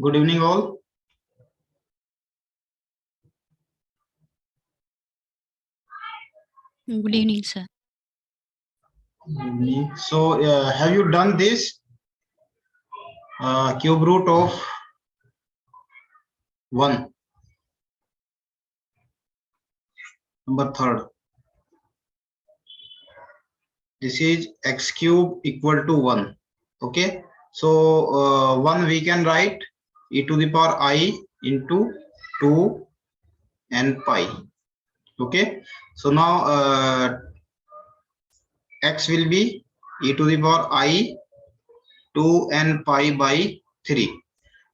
Good evening, all. Good evening, sir. Good evening. So, have you done this cube root of 1? Number third. This is x cube equal to 1. Okay. So, 1 we can write e to the power I into 2 and pi. Okay. So, now x will be e to the power I 2 and pi by 3.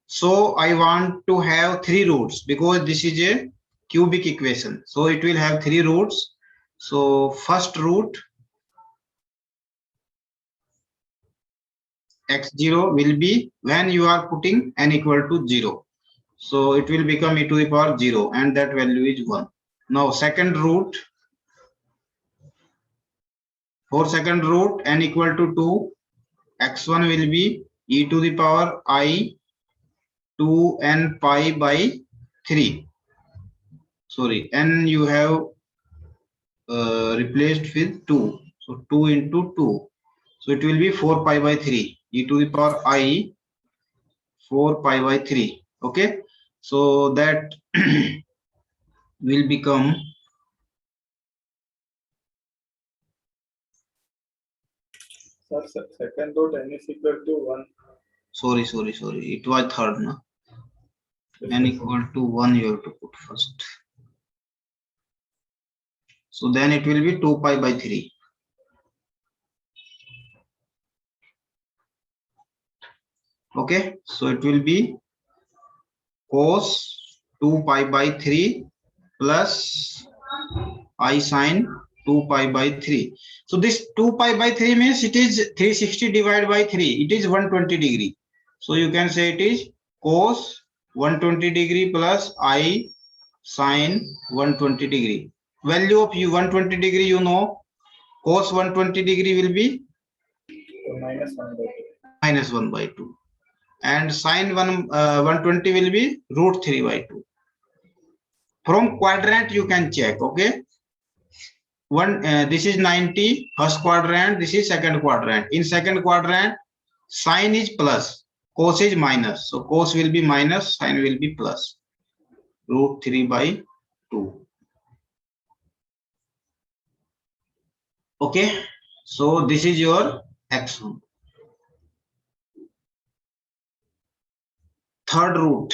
So I want to have 3 roots because this is a cubic equation. So it will have 3 roots. So first root x0 will be when you are putting n equal to 0. So it will become e to the power 0 and that value is 1. Now second root, for second root n equal to 2, x1 will be e to the power I 2 n pi by 3. Sorry, n you have replaced with 2. So 2 into 2. So it will be 4 pi by 3 e to the power I 4 pi by 3. Okay. So that will become second root n is equal to 1. Sorry. It was third, no? N equal to 1 you have to put first. So then it will be 2 pi by 3. Okay. So it will be cos 2 pi by 3 plus I sine 2 pi by 3. So this 2 pi by 3 means it is 360 divided by 3. It is 120 degree. So you can say it is cos 120 degree plus I sine 120 degree. Value of 120 degree, you know, cos 120 degree will be minus 1 by 2. Minus 1 by 2. And sine 120 will be root 3 by 2. From quadrant you can check, okay? This is 90 first quadrant, this is second quadrant. In second quadrant, sine is plus, cos is minus. So cos will be minus, sine will be plus, root 3 by 2. Okay, so this is your x1. Third root.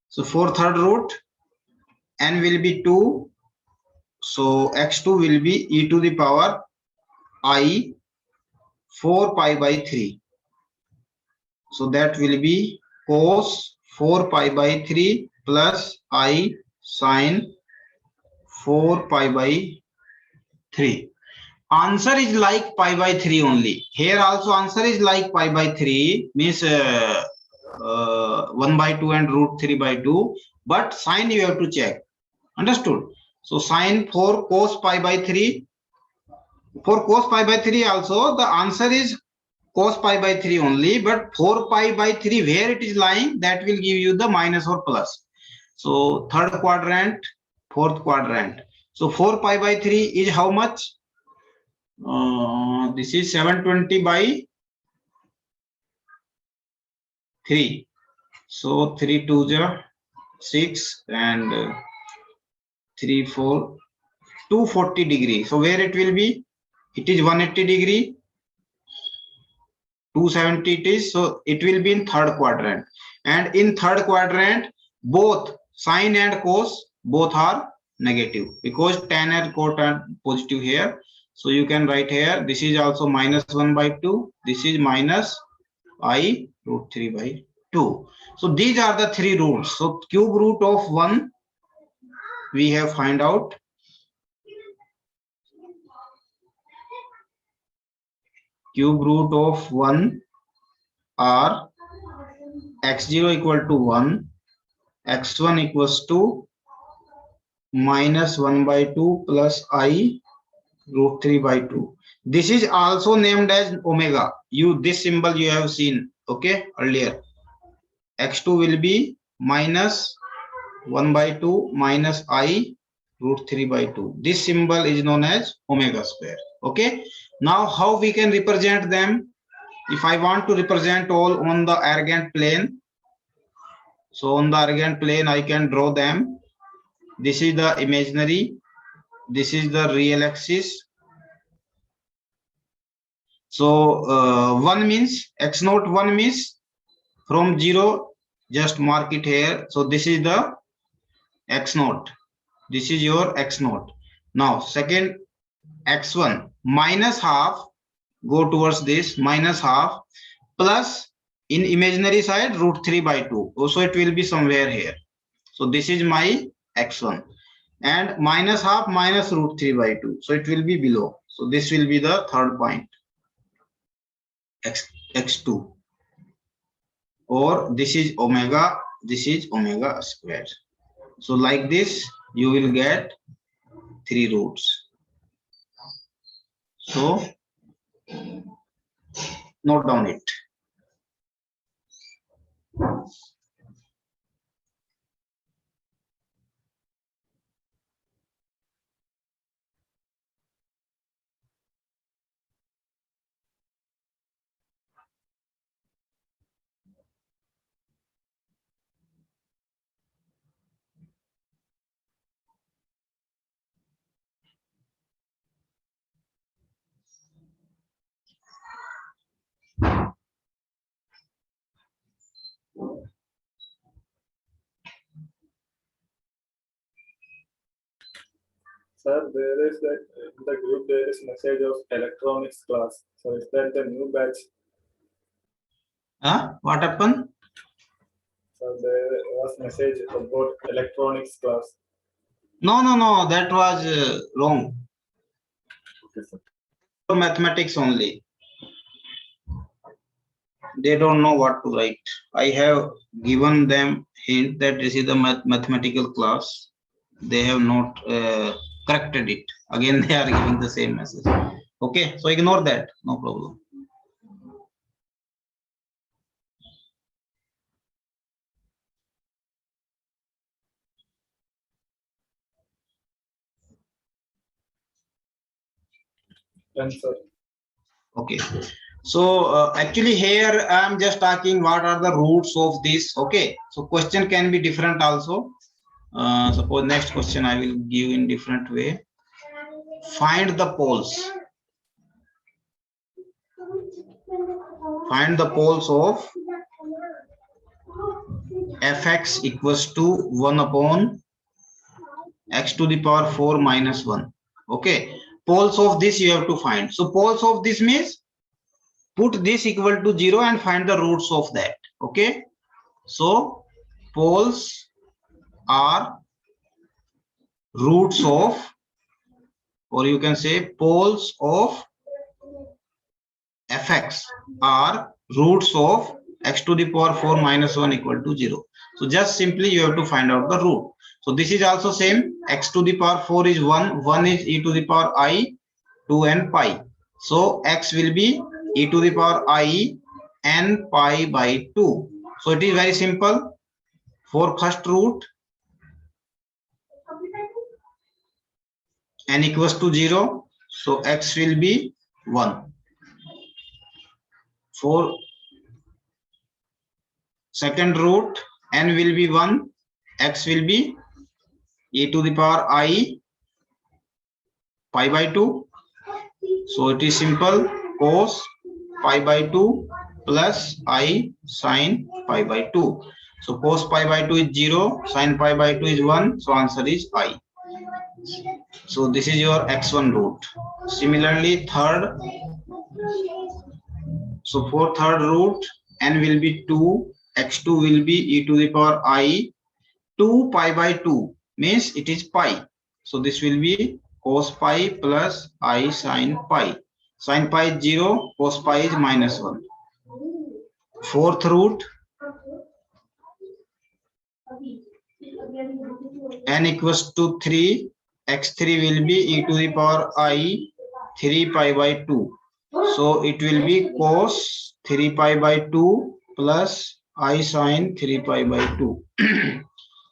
So for third root, n will be 2. So x2 will be e to the power I 4 pi by 3. So that will be cos 4 pi by 3 plus I sine 4 pi by 3. Answer is like pi by 3 only. Here also answer is like pi by 3, means 1 by 2 and root 3 by 2. But sine you have to check. Understood? So sine for cos pi by 3. For cos pi by 3 also the answer is cos pi by 3 only, but 4 pi by 3 where it is lying, that will give you the minus or plus. So third quadrant, fourth quadrant. So 4 pi by 3 is how much? This is 720 by 3. So 3 2 6 and 3 4 240 degree. So where it will be? It is 180 degree. 270 it is, so it will be in third quadrant. And in third quadrant, both sine and cos both are negative because tan and cot are positive here. So you can write here, this is also minus 1 by 2, this is minus I root 3 by 2. So these are the 3 roots. So cube root of 1 we have find out. Cube root of 1 are x0 equal to 1, x1 equals to minus 1 by 2 plus I root 3 by 2. This is also named as omega. This symbol you have seen, okay, earlier. X2 will be minus 1 by 2 minus I root 3 by 2. This symbol is known as omega square. Okay, now how we can represent them? If I want to represent all on the argand plane, so on the argand plane I can draw them. This is the imaginary, this is the real axis. So 1 means x naught, 1 means from 0, just mark it here. So this is the x naught, this is your x naught. Now second, x1 minus half, go towards this minus half, plus in imaginary side root 3 by 2. Also it will be somewhere here. So this is my x1, and minus half minus root 3 by 2. So it will be below. So this will be the third point, x2. Or this is omega, this is omega square. So like this you will get 3 roots. So note down it. Sir, there is that in the group there is message of electronics class. So is that the new batch? What happened? So there was message about electronics class. No, that was wrong. Okay, sir. For mathematics only. They don't know what to write. I have given them hint that this is the mathematical class. They have not corrected it. Again, they are giving the same message. Okay, so ignore that. No problem. Done, sir. Okay. So actually here I am just talking what are the roots of this. Okay. So question can be different also. Suppose next question I will give in different way. Find the poles. Find the poles of fx equals to 1 upon x to the power 4 minus 1. Okay. Poles of this you have to find. So poles of this means put this equal to 0 and find the roots of that. Okay. So poles are roots of, or you can say poles of fx are roots of x to the power 4 minus 1 equal to 0. So just simply you have to find out the root. So this is also same. X to the power 4 is 1. 1 is e to the power I, 2 and pi. So x will be e to the power I n pi by 2. So it is very simple. For first root, n equals to 0. So x will be 1. For second root, n will be 1. X will be e to the power I pi by 2. So it is simple. Cos pi by 2 plus I sin pi by 2. So cos pi by 2 is 0. Sin pi by 2 is 1. So answer is I. So this is your x1 root. Similarly, third. So for third root, n will be 2. X2 will be e to the power I 2 pi by 2 means it is pi. So this will be cos pi plus I sin pi. Sin pi is 0, cos pi is minus 1. Fourth root, n equals to 3. X3 will be e to the power I 3 pi by 2. So it will be cos 3 pi by 2 plus I sine 3 pi by 2.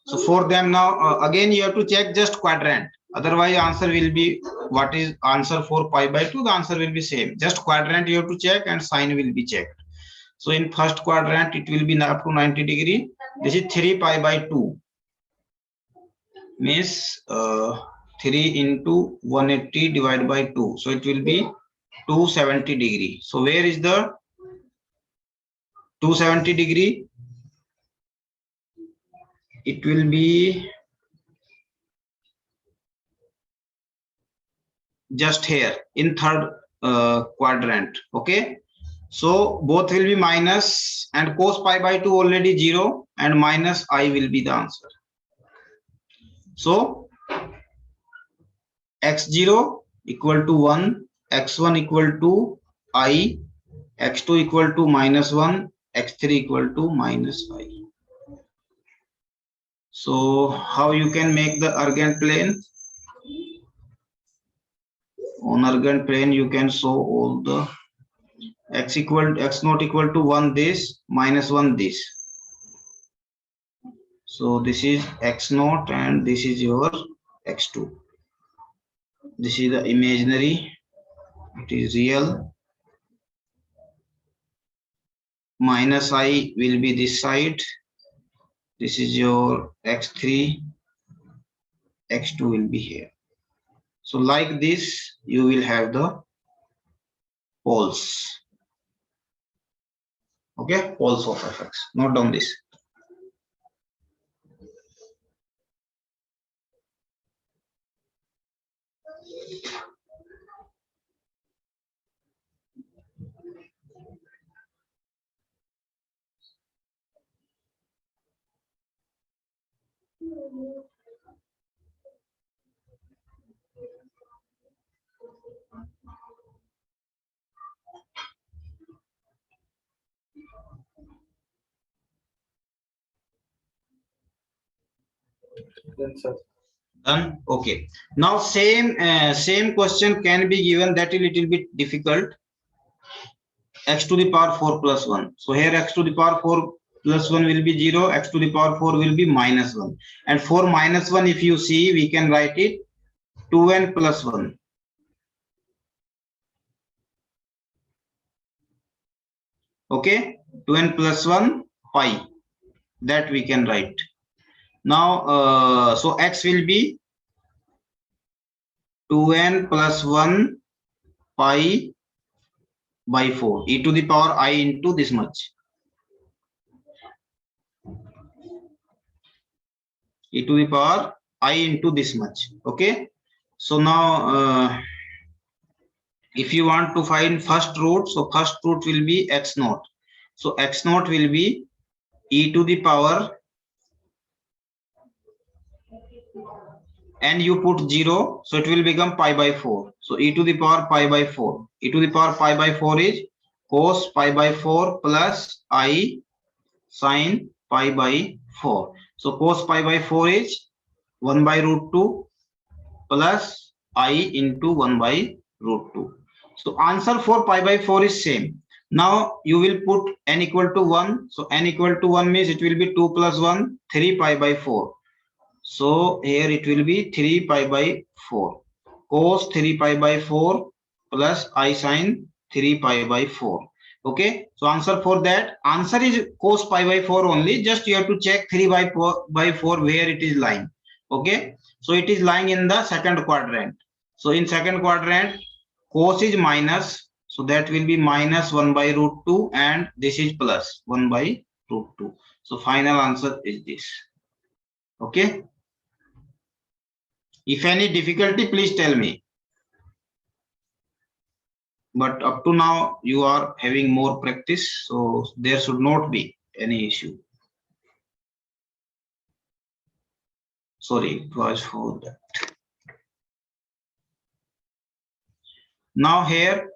So for them now, again you have to check just quadrant. Otherwise answer will be, what is answer for pi by 2? The answer will be same. Just quadrant you have to check and sign will be checked. So in first quadrant it will be up to 90 degree. This is 3 pi by 2. Means 3 into 180 divided by 2. So it will be 270 degree. So where is the 270 degree? It will be just here in third quadrant. Okay. So both will be minus, and cos pi by 2 already 0, and minus I will be the answer. So x0 equal to 1, x1 equal to I, x2 equal to -1, x3 equal to -5. So how you can make the Argand plane? On Argand plane you can show all the x naught equal to 1 this, -1 this. So this is x naught and this is your x2. This is the imaginary, it is real. Minus I will be this side. This is your x3, x2 will be here. So like this, you will have the poles. Okay, poles of fx. Note down this. Then, sir. Done. Okay. Now same question can be given, that is little bit difficult. X to the power 4 plus 1. So here x to the power 4 plus 1 will be 0. X to the power 4 will be -1. And for -1, if you see, we can write it 2n plus 1. Okay, 2n plus 1 pi, that we can write. Now so x will be 2n plus 1 pi by 4 e to the power I into this much, e to the power I into this much. Okay, so now if you want to find first root, so first root will be x naught. So x naught will be e to the power, and you put 0, so it will become pi by 4. So e to the power pi by 4. E to the power pi by 4 is cos pi by 4 plus I sine pi by 4. So cos pi by 4 is 1 by root 2 plus I into 1 by root 2. So answer for pi by 4 is same. Now you will put n equal to 1. So n equal to 1 means it will be 2 plus 1, 3 pi by 4. So here it will be 3 pi by 4. Cos 3 pi by 4 plus I sine 3 pi by 4. Okay, so answer for that, answer is cos pi by 4 only. Just you have to check 3 by 4 where it is lying. Okay, so it is lying in the second quadrant. So in second quadrant, cos is minus, so that will be -1 by root 2, and this is plus 1 by root 2. So final answer is this. Okay, if any difficulty, please tell me. But up to now you are having more practice, so there should not be any issue. Sorry, it was for that. Now here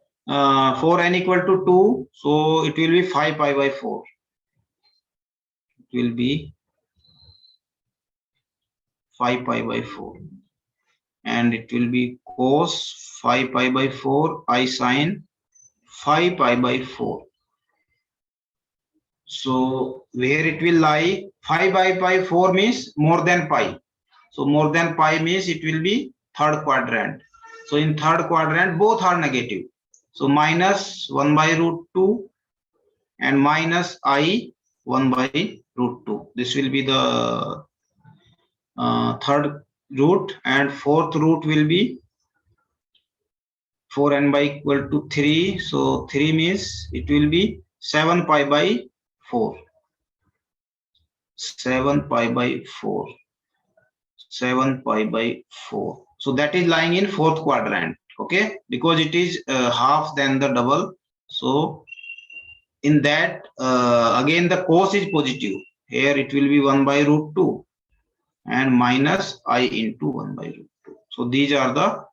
for n equal to 2, so it will be 5 pi by 4. It will be 5 pi by 4, and it will be cos 5 pi by 4 I sin 5 pi by 4. So where it will lie, 5 by 4 means more than pi. So more than pi means it will be third quadrant. So in third quadrant both are negative. So minus 1 by root 2 and minus I 1 by root 2. This will be the third root, and fourth root will be 4n by equal to 3. So 3 means it will be 7 pi by 4. 7 pi by 4. 7 pi by 4. So that is lying in fourth quadrant. Okay, because it is half than the double. So in that again the cos is positive. Here it will be 1 by root 2 and minus I into 1 by root 2. So these are the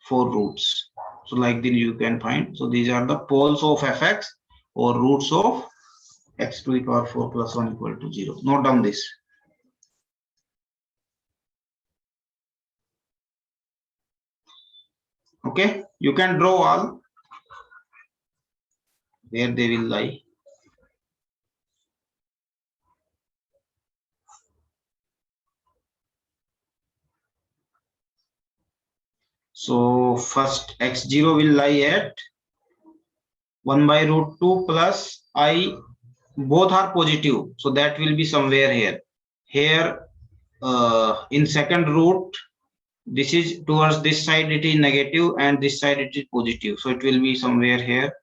four roots. So like this you can find. So these are the poles of fx or roots of x to the power 4 plus 1 equal to 0. Note down this. Okay, you can draw all where they will lie. So first x0 will lie at 1 by root 2 plus I, both are positive. So that will be somewhere here. Here in second root, this is towards this side it is negative and this side it is positive. So it will be somewhere here.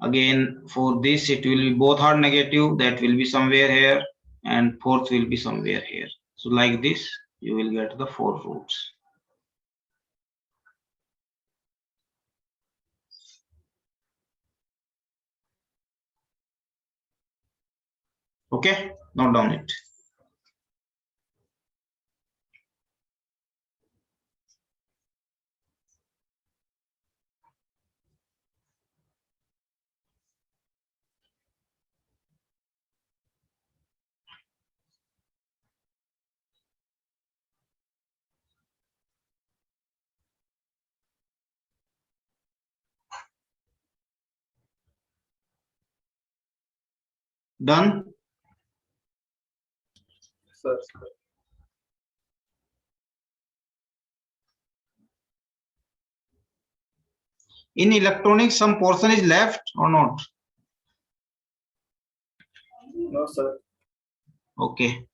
Again for this it will be both are negative, that will be somewhere here, and fourth will be somewhere here. So like this you will get the four roots. Okay, note down it. Done. Sir. In electronics, some portion is left or not? No, sir. Okay.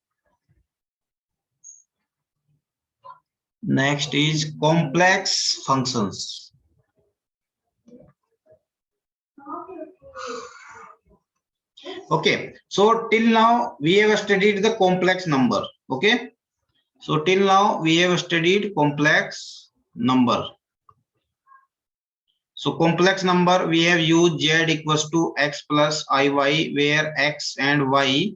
Next is complex functions. Okay, so till now we have studied the complex number. Okay, so till now we have studied complex number. So complex number we have used z equals to x plus iy, where x and y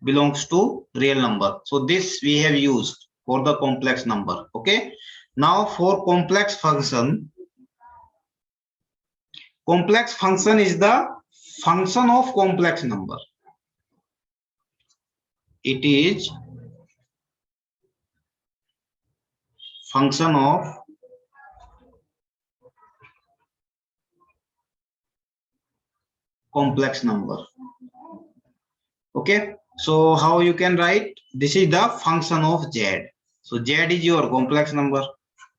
belongs to real number. So this we have used for the complex number. Okay, now for complex function is the function of complex number. It is function of complex number. Okay, so how you can write, this is the function of z. So z is your complex number.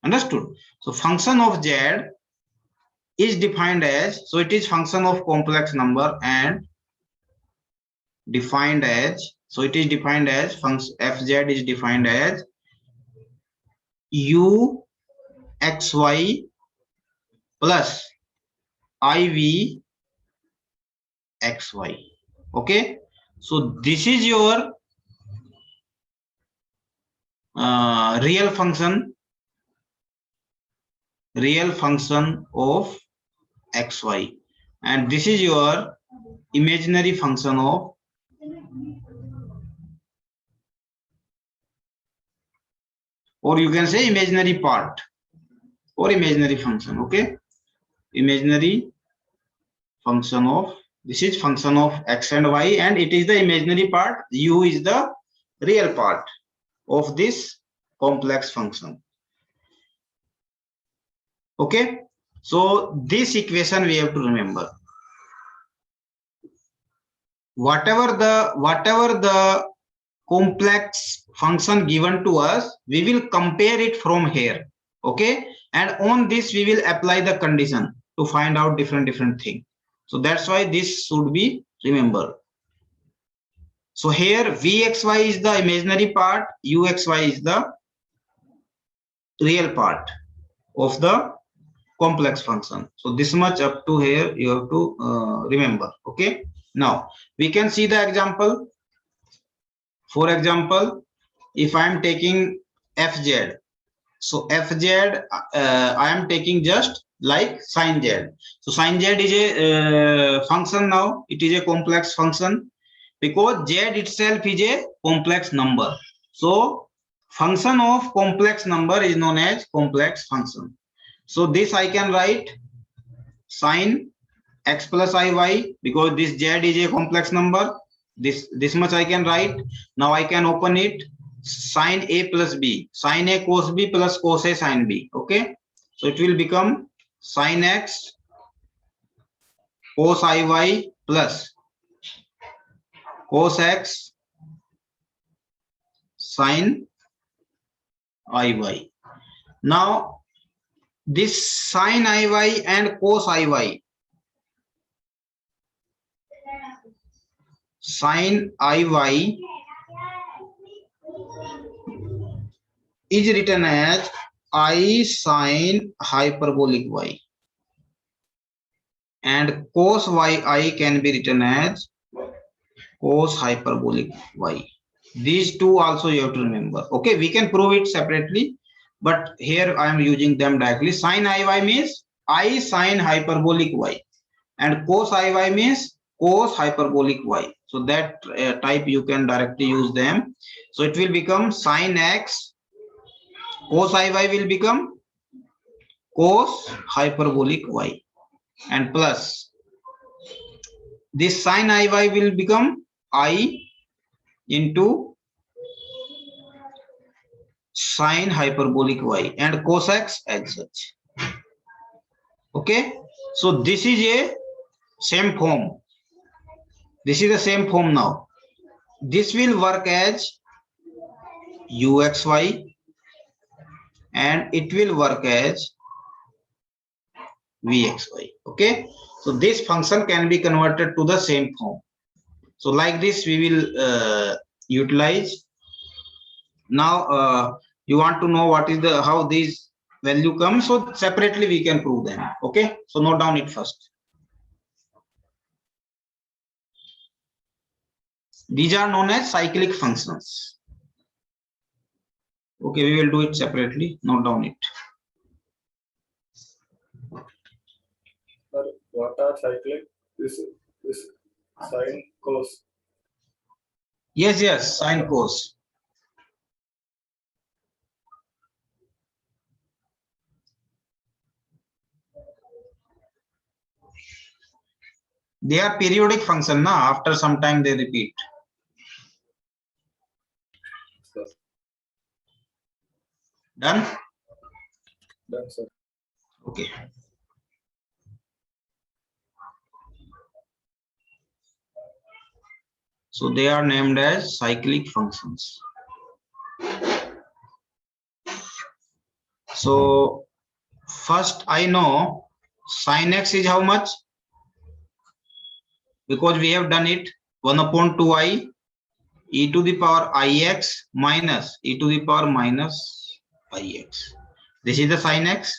Understood? So function of z is defined as, so it is function of complex number and defined as, so it is defined as function fz is defined as u xy plus iv xy. Okay, so this is your real function of xy, and this is your imaginary function of, or you can say imaginary part or imaginary function. Okay, imaginary function of, this is function of x and y, and it is the imaginary part. U is the real part of this complex function. Okay, so this equation we have to remember. Whatever the complex function given to us, we will compare it from here. Okay, and on this we will apply the condition to find out different thing. So that's why this should be remembered. So here vxy is the imaginary part, uxy is the real part of the complex function. So this much up to here you have to remember. Okay, now we can see the example. For example, if I am taking fz, so fz I am taking just like sin z. So sin z is a function. Now it is a complex function because z itself is a complex number. So function of complex number is known as complex function. So this I can write sin x plus iy, because this z is a complex number. This much I can write. Now I can open it. Sin a plus b, sin a cos b plus cos a sin b. Okay, so it will become sin x cos iy plus cos x sin iy. Now this sin iy and cos iy, sin iy is written as I sin hyperbolic y, and cos yi can be written as cos hyperbolic y. These two also you have to remember. Okay, we can prove it separately, but here I am using them directly. Sin iy means I sin hyperbolic y, and cos iy means cos hyperbolic y. So that type you can directly use them. So it will become sin x cos iy will become cos hyperbolic y, and plus this sin iy will become I into sin hyperbolic y, and cos x as such. Okay, so this is a same form. This is the same form. Now this will work as uxy, and it will work as vxy. Okay, so this function can be converted to the same form. So like this we will utilize. Now you want to know what is the how these value come, so separately we can prove them. Okay, so note down it first. These are known as cyclic functions. Okay, we will do it separately. Note down it. What are cyclic? This sin cos. Yes, sine cos. They are periodic function. Now after some time they repeat. Done? Done, sir. Okay. So they are named as cyclic functions. So first I know sin x is how much? Because we have done it 1/2i e to the power ix minus e to the power minus ix. This is the sin x.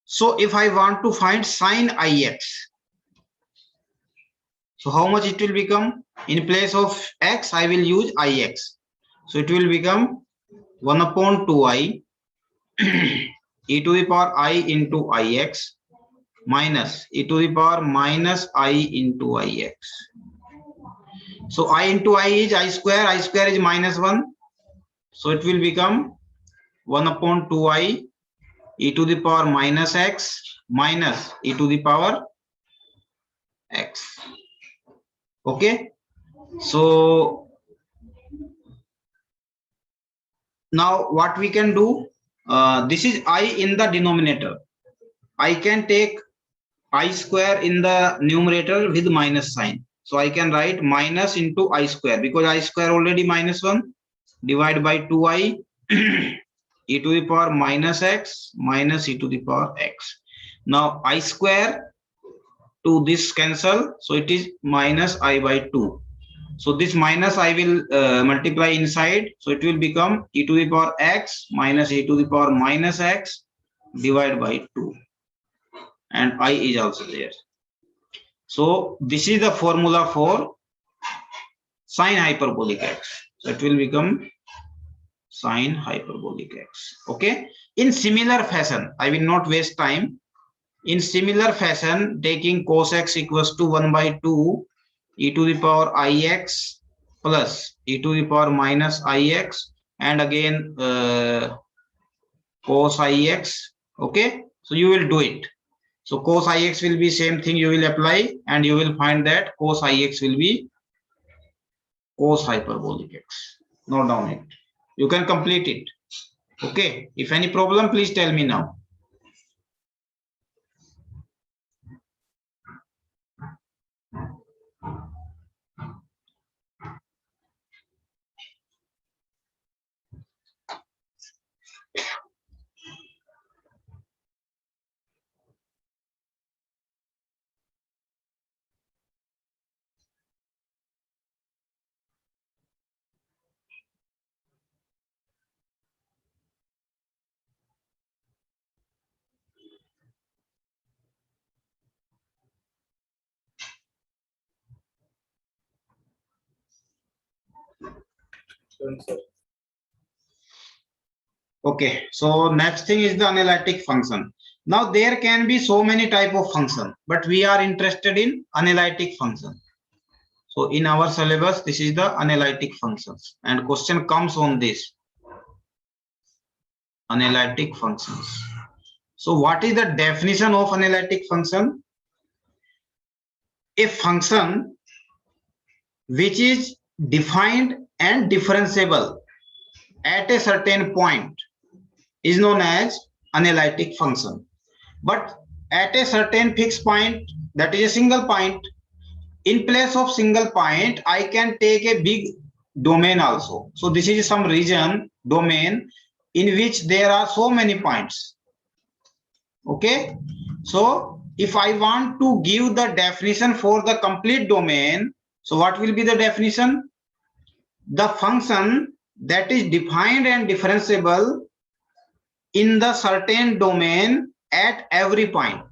So if I want to find sin ix, so how much it will become? In place of x, I will use ix. So it will become 1/2i e to the power I into ix minus e to the power minus I into ix. So I into I is I square is minus 1. So it will become 1/2i e to the power minus x minus e to the power x. Okay, so now what we can do, this is I in the denominator. I can take I square in the numerator with minus sign. So I can write minus into I square, because I square already minus 1, divide by 2i e to the power minus x minus e to the power x. Now I square to this cancel, so it is minus I by 2. So this minus I will multiply inside, so it will become e to the power x minus e to the power minus x divided by 2, and I is also there. So this is the formula for sine hyperbolic x. So it will become sine hyperbolic x. Okay. In similar fashion, I will not waste time. In similar fashion, taking cos x equals to 1 by 2 e to the power ix plus e to the power minus ix, and again cos ix. Okay. So you will do it. So cos ix will be same thing you will apply, and you will find that cos ix will be cos hyperbolic x. Note down it. You can complete it. Okay. If any problem, please tell me now. Done, sir. Okay, so next thing is the analytic function. Now there can be so many type of function, but we are interested in analytic function. So in our syllabus, this is the analytic functions, and question comes on this analytic functions. So what is the definition of analytic function? A function which is defined and differentiable at a certain point is known as analytic function. But at a certain fixed point, that is a single point, in place of single point, I can take a big domain also. So this is some region domain in which there are so many points. Okay. So if I want to give the definition for the complete domain, so what will be the definition? The function that is defined and differentiable in the certain domain at every point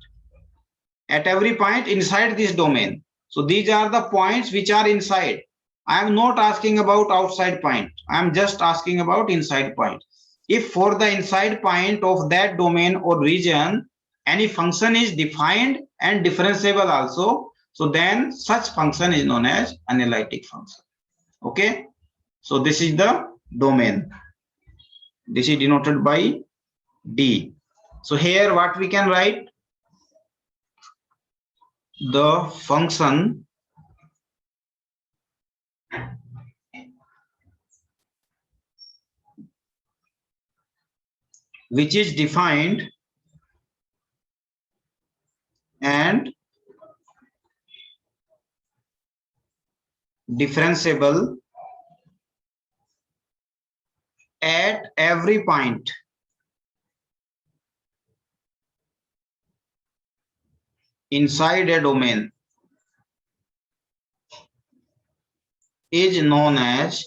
inside this domain. So these are the points which are inside. I am not asking about outside point. I am just asking about inside point. If for the inside point of that domain or region, any function is defined and differentiable also, so then such function is known as analytic function. Okay. So this is the domain. This is denoted by D. So here what we can write? The function which is defined and differentiable at every point inside a domain is known as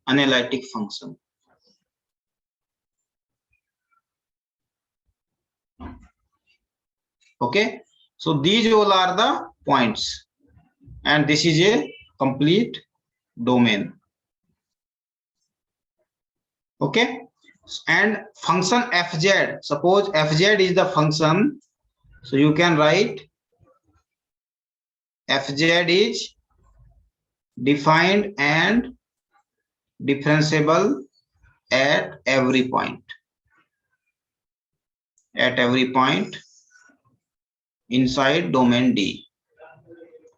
analytic function. Okay, so these all are the points, and this is a complete domain. Okay, and function fz, suppose fz is the function, so you can write fz is defined and differentiable at every point inside domain D.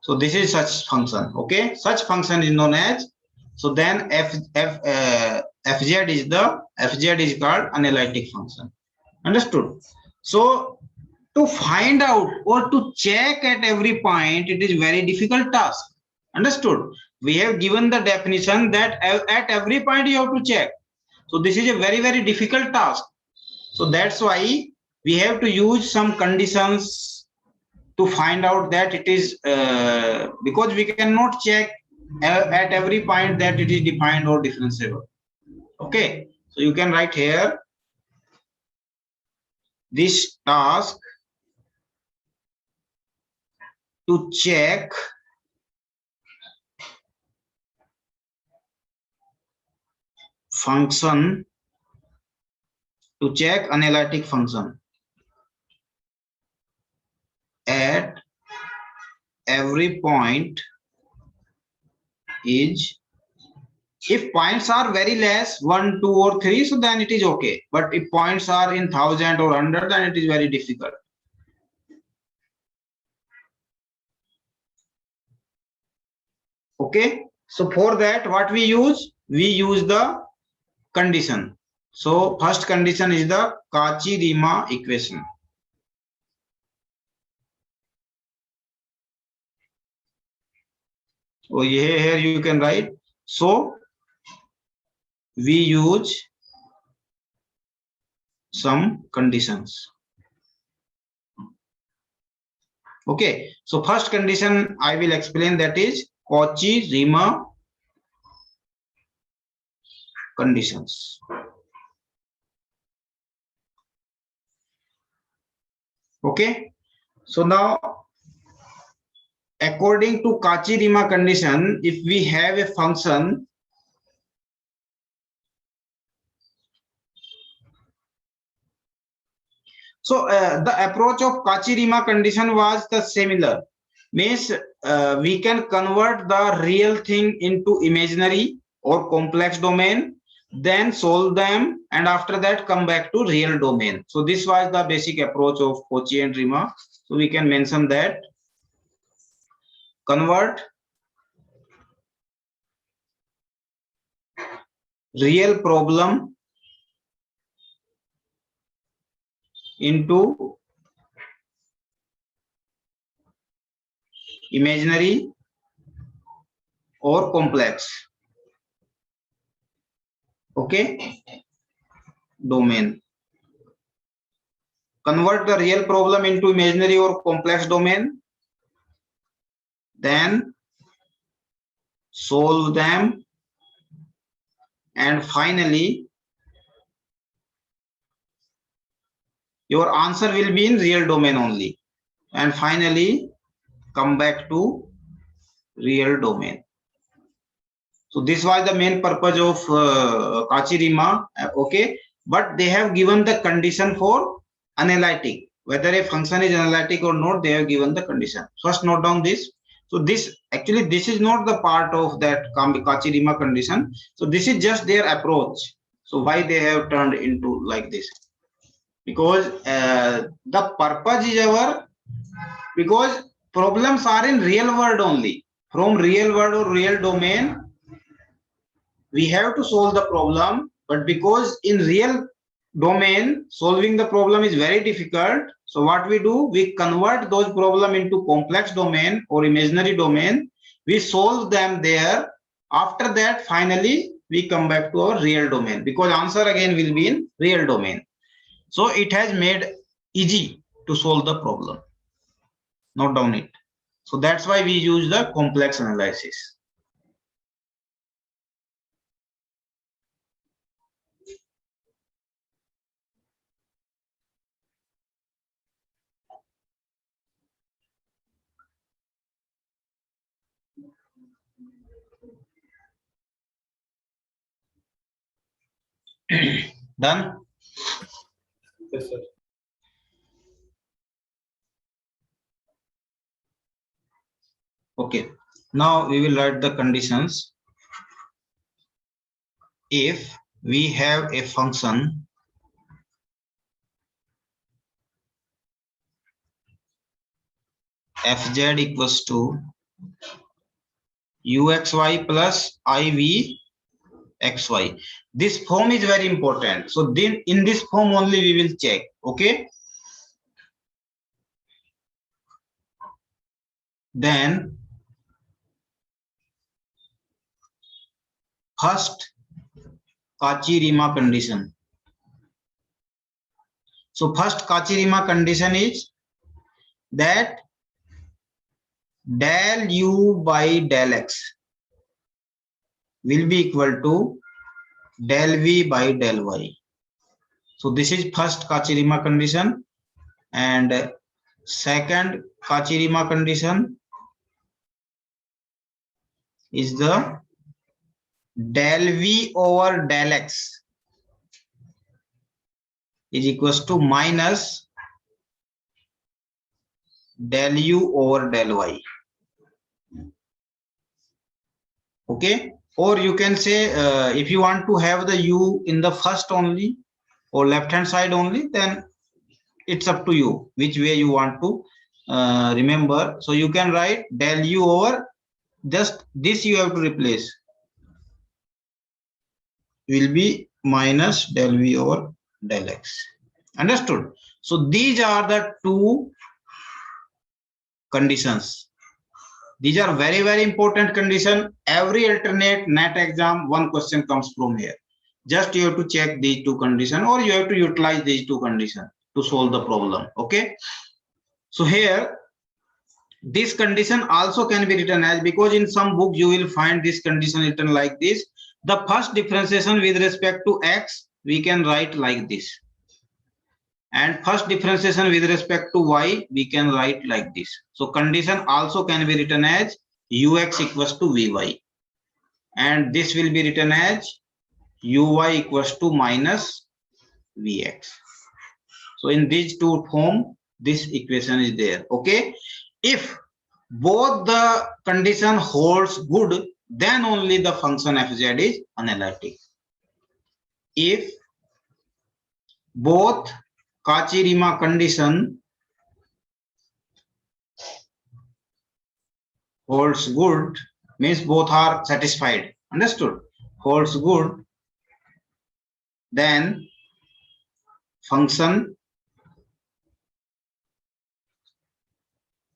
So this is such function. Okay, such function is known as, so then fz is called analytic function. Understood? So to find out or to check at every point, it is very difficult task. Understood? We have given the definition that at every point you have to check. So this is a very, very difficult task. So that's why we have to use some conditions to find out that it is because we cannot check at every point that it is defined or differentiable. Okay, so you can write here this task to check function, to check analytic function at every point is, if points are very less, 1, 2 or 3, so then it is okay. But if points are in 1000 or 100, then it is very difficult. Okay, so for that what we use the condition. So first condition is the Cauchy-Riemann equation. Oh, yeah, here you can write. So we use some conditions. Okay, so first condition I will explain, that is Cauchy-Riemann conditions. Okay, so now according to Cauchy-Riemann condition, if we have a function so the approach of Cauchy-Riemann condition was the similar, means we can convert the real thing into imaginary or complex domain, then solve them, and after that come back to real domain. So this was the basic approach of Cauchy and Riemann. So we can mention that convert real problem into imaginary or complex, okay, domain. Convert the real problem into imaginary or complex domain, then solve them, and finally your answer will be in real domain only, and finally come back to real domain. So this was the main purpose of Cauchy-Riemann. Okay, but they have given the condition for analytic, whether a function is analytic or not, they have given the condition. First note down this. So this actually, this is not the part of that Cauchy-Riemann condition. So this is just their approach. So why they have turned into like this? Because the purpose is our, because problems are in real world only. From real world or real domain, we have to solve the problem, but because in real domain solving the problem is very difficult, so what we do, we convert those problem into complex domain or imaginary domain, we solve them there. After that finally we come back to our real domain, because answer again will be in real domain. So it has made easy to solve the problem. Note down it. So that's why we use the complex analysis. Done? Yes, sir. Okay, now we will write the conditions. If we have a function fz equals to uxy plus iv xy. This form is very important. So then in this form only we will check. Okay. Then first Cauchy-Riemann condition. So first Cauchy-Riemann condition is that del u by del x will be equal to del v by del y. So this is first Cauchy-Riemann condition, and second Cauchy-Riemann condition is the del v over del x is equals to minus del u over del y. Okay, or you can say if you want to have the u in the first only or left hand side only, then it's up to you which way you want to remember. So you can write del u over, just this you have to replace, will be minus del v over del x. Understood? So these are the two conditions. These are very, very important condition. Every alternate NET exam, one question comes from here. Just you have to check these two conditions, or you have to utilize these two conditions to solve the problem. Okay. So here, this condition also can be written as, because in some book you will find this condition written like this. The first differentiation with respect to x, we can write like this. And first differentiation with respect to y, we can write like this. So condition also can be written as ux equals to vy. And this will be written as uy equals to minus vx. So in these two form, this equation is there. Okay. If both the condition holds good, then only the function fz is analytic. If both Cauchy-Riemann condition holds good, means both are satisfied. Understood? Holds good, then function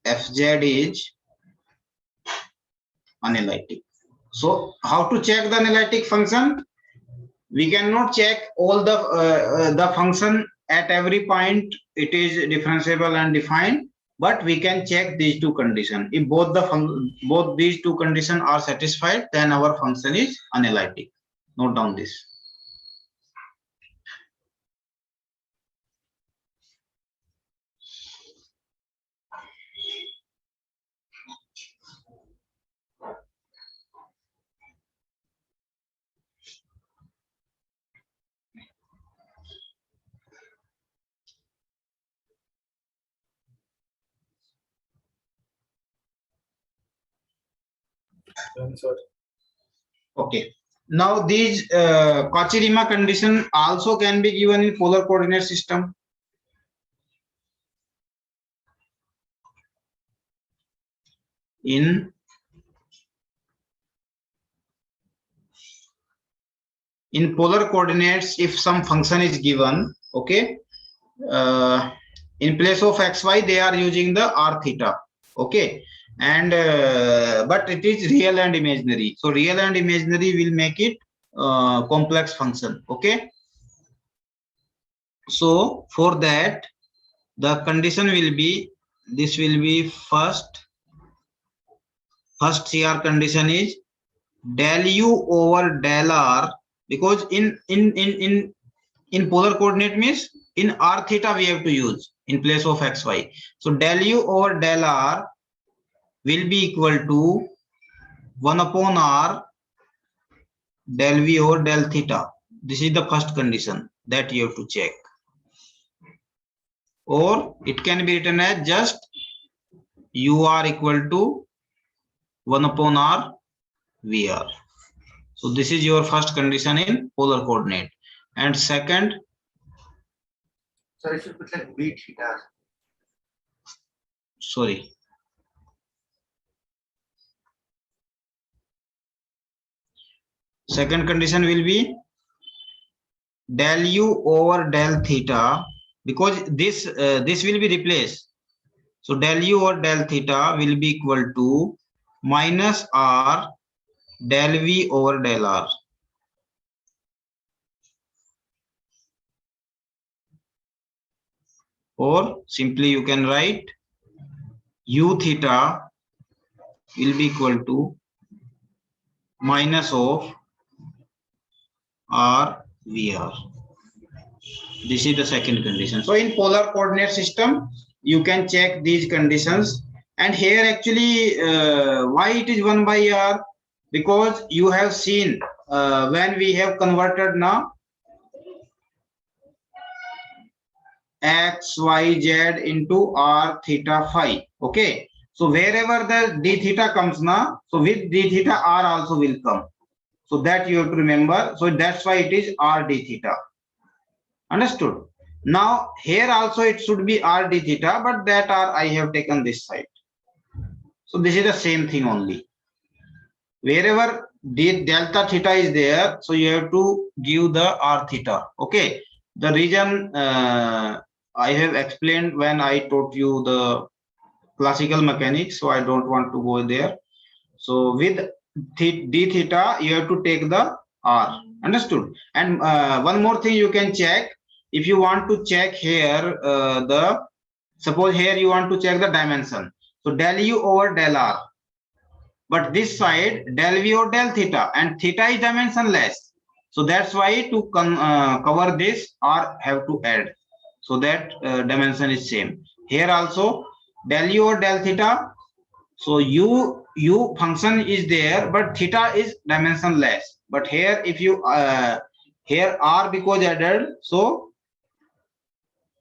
fz is analytic. So how to check the analytic function? We cannot check all the function at every point it is differentiable and defined, but we can check these two conditions. If both these two conditions are satisfied, then our function is analytic. Note down this. Okay. Now these Cauchy-Riemann condition also can be given in polar coordinate system. In polar coordinates, if some function is given, okay, in place of xy they are using the r theta, okay, and but it is real and imaginary. So real and imaginary will make it complex function. Okay. So for that, the condition will be, this will be first CR condition is del u over del r, because in polar coordinate means in r theta we have to use in place of xy. So del u over del r will be equal to 1 upon r del v over del theta. This is the first condition that you have to check. Or it can be written as just u r equal to 1 upon r vr. So this is your first condition in polar coordinate. And second, so it should put like v theta. Sorry. Second condition will be del u over del theta, because this will be replaced. So del u over del theta will be equal to minus r del v over del r. Or simply you can write u theta will be equal to minus of r vr. This is the second condition. So in polar coordinate system, you can check these conditions. And here actually, why it is 1 by r? Because you have seen when we have converted now x, y, z into r, theta, phi. Okay. So wherever the d theta comes now, so with d theta, r also will come. So that you have to remember. So that's why it is r d theta. Understood? Now here also it should be r d theta, but that r I have taken this side. So this is the same thing only. Wherever d delta theta is there, so you have to give the r theta. Okay. The reason I have explained when I taught you the classical mechanics, so I don't want to go there. So with d theta, you have to take the r. Understood? And one more thing you can check. If you want to check here, suppose here you want to check the dimension. So del u over del r. But this side del v over del theta, and theta is dimensionless. So that's why to cover this, r have to add. So that dimension is same. Here also del u over del theta. So u function is there, but theta is dimensionless. But here if you here r because added, so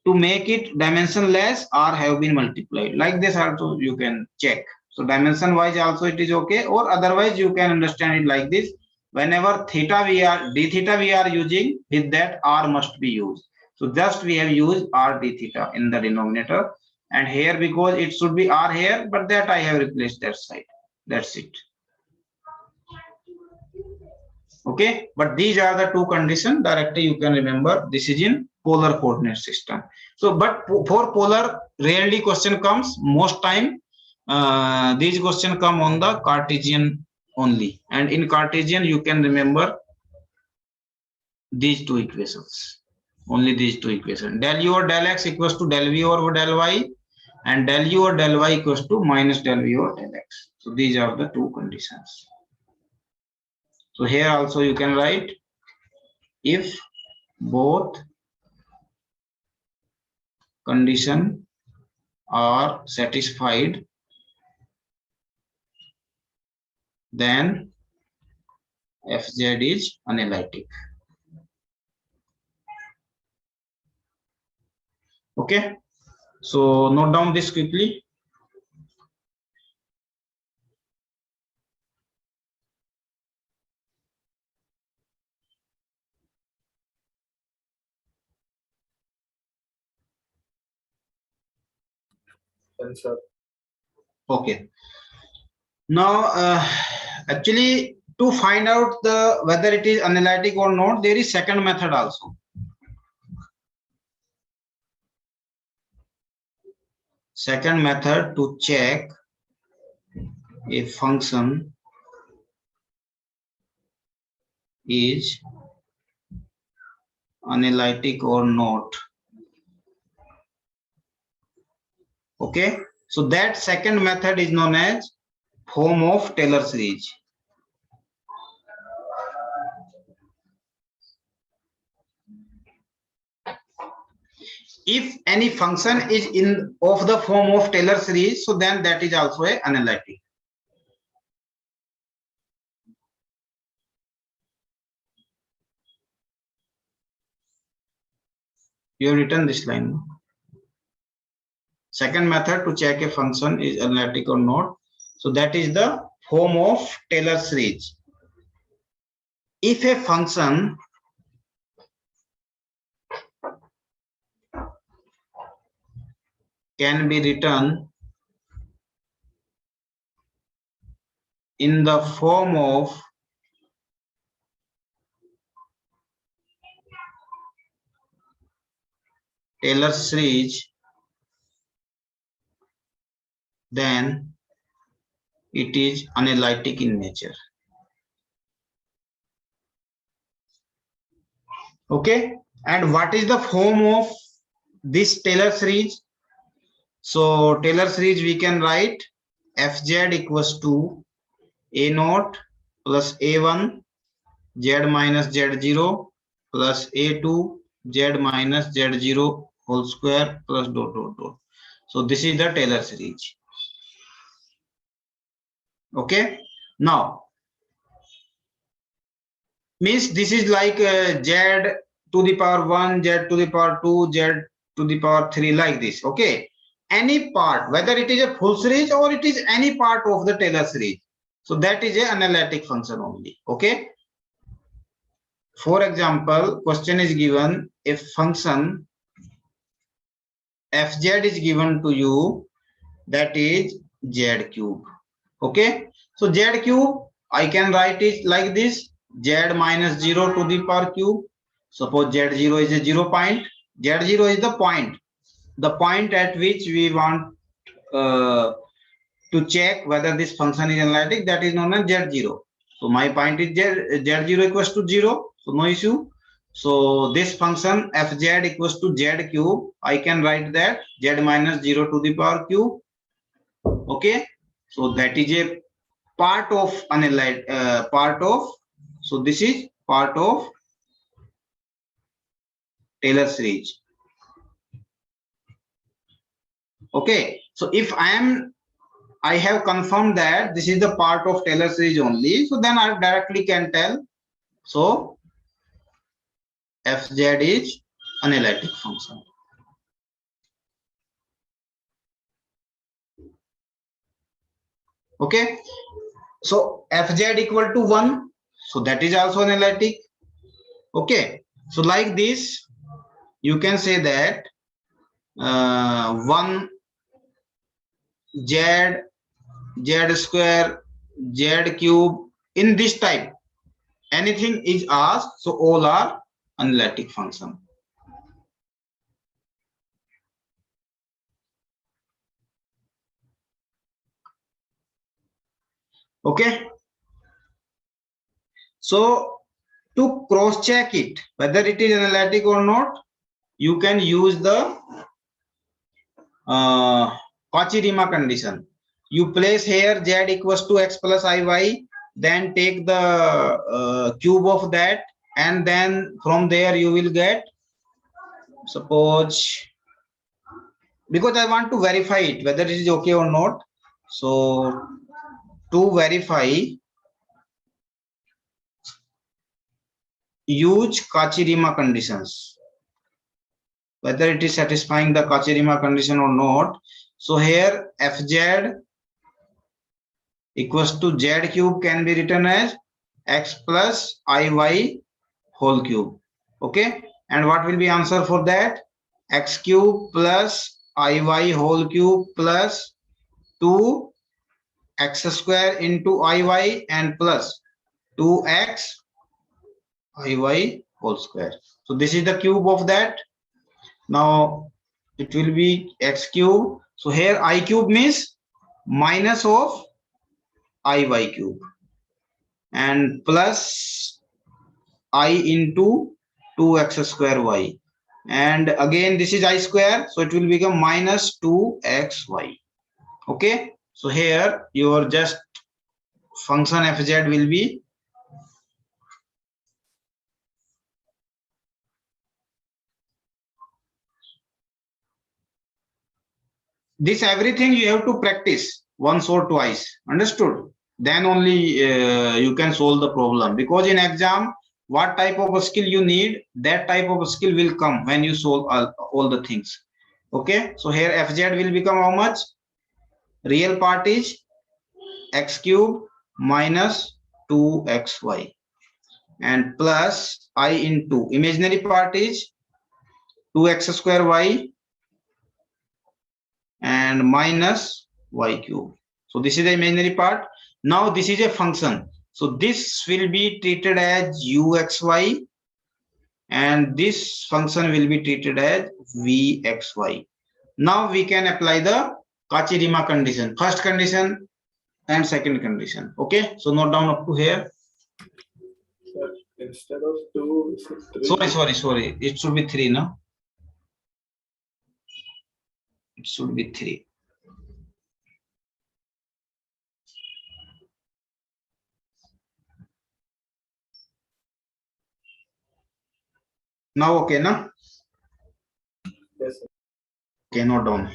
to make it dimensionless, r have been multiplied. Like this also you can check. So dimension wise also it is okay, or otherwise you can understand it like this. Whenever theta d theta we are using, with that r must be used. So just we have used r d theta in the denominator, and here because it should be r here, but that I have replaced that side. That's it. Okay, but these are the two conditions. Directly you can remember this is in polar coordinate system. So but for polar, rarely question comes. Most time these questions come on the Cartesian only, and in Cartesian you can remember these two equations, only these two equations. Del u over del x equals to del v over del y, and del u over del y equals to minus del v over del x. So these are the two conditions. So here also you can write if both conditions are satisfied, then fz is analytic. Okay, so note down this quickly. Sir. Okay. Now, actually, to find out whether it is analytic or not, there is second method also. Second method to check a function is analytic or not. Okay, so that second method is known as form of Taylor series. If any function is in of the form of Taylor series, so then that is also a analytic. You have written this line. Second method to check a function is analytic or not. So that is the form of Taylor series. If a function can be written in the form of Taylor series, then it is analytic in nature. Okay, and what is the form of this Taylor series? So Taylor series we can write fz equals to a naught plus a1 z minus z0 plus a2 z minus z0 whole square plus dot dot dot. So this is the Taylor series. Okay, now means this is like z to the power 1, z to the power 2, z to the power 3, like this. Okay, any part, whether it is a full series or it is any part of the Taylor series, so that is an analytic function only. Okay, for example, question is given, if function fz is given to you, that is z cube. Okay, so z cube I can write it like this, z minus 0 to the power cube. Suppose z0 is a 0 point, z0 is the point at which we want to check whether this function is analytic, that is known as z0. So my point is z0 equals to 0, so no issue. So this function fz equals to z cube, I can write that z minus 0 to the power cube. Okay, so that is a part of so this is part of Taylor series. Okay, so if I have confirmed that this is the part of Taylor series only, so then I directly can tell, so fz is analytic function. Okay, so fz equal to 1, so that is also analytic. Okay, so like this you can say that 1 z square z cube, in this type anything is asked, so all are analytic function. Okay, so to cross check it whether it is analytic or not, you can use the Cauchy-Riemann condition. You place here z equals to x plus iy, then take the cube of that, and then from there you will get, suppose, because I want to verify it whether it is okay or not. So to verify, use Cauchy-Riemann conditions, whether it is satisfying the Cauchy-Riemann condition or not. So here fz equals to z cube can be written as x plus iy whole cube. Okay, and what will be answer for that? X cube plus iy whole cube plus 2 x square into iy and plus 2x iy whole square. So this is the cube of that. Now it will be x cube. So here I cube means minus of iy cube and plus I into 2x square y, and again this is I square, so it will become minus 2xy. Okay, so here your just function fz will be this. Everything you have to practice once or twice, understood? Then only you can solve the problem, because in exam what type of a skill you need, that type of a skill will come when you solve all the things. Okay, so here fz will become how much? Real part is x cube minus 2xy and plus I into imaginary part is 2x square y and minus y cube. So this is the imaginary part. Now this is a function, so this will be treated as uxy and this function will be treated as Vxy. Now we can apply the Cauchy-Riemann condition, first condition and second condition. Okay, so note down up to here. Sir, instead of 2, is it 3? Sorry. It should be 3 now. It should be 3. Now okay, na? Yes, sir. Okay, note down.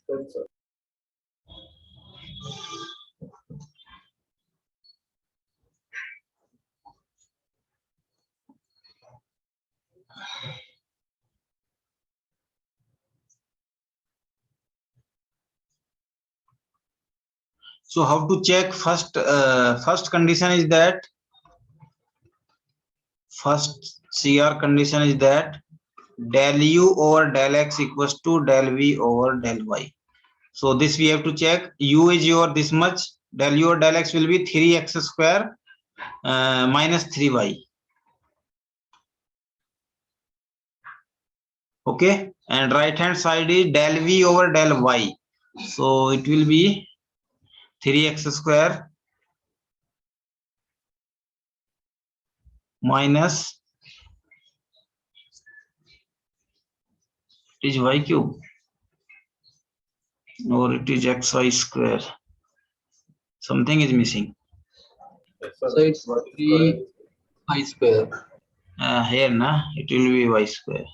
Then, sir. So how to check first? First condition is that first CR condition is that del u over del x equals to del v over del y. So this we have to check. U is your this much. Del u or del x will be 3x square minus 3y. Okay, and right hand side is del v over del y. So it will be 3x square minus it is y cube or it is xy square. Something is missing. Yes, sir. So it's What is 3 I square. Here na it will be y square.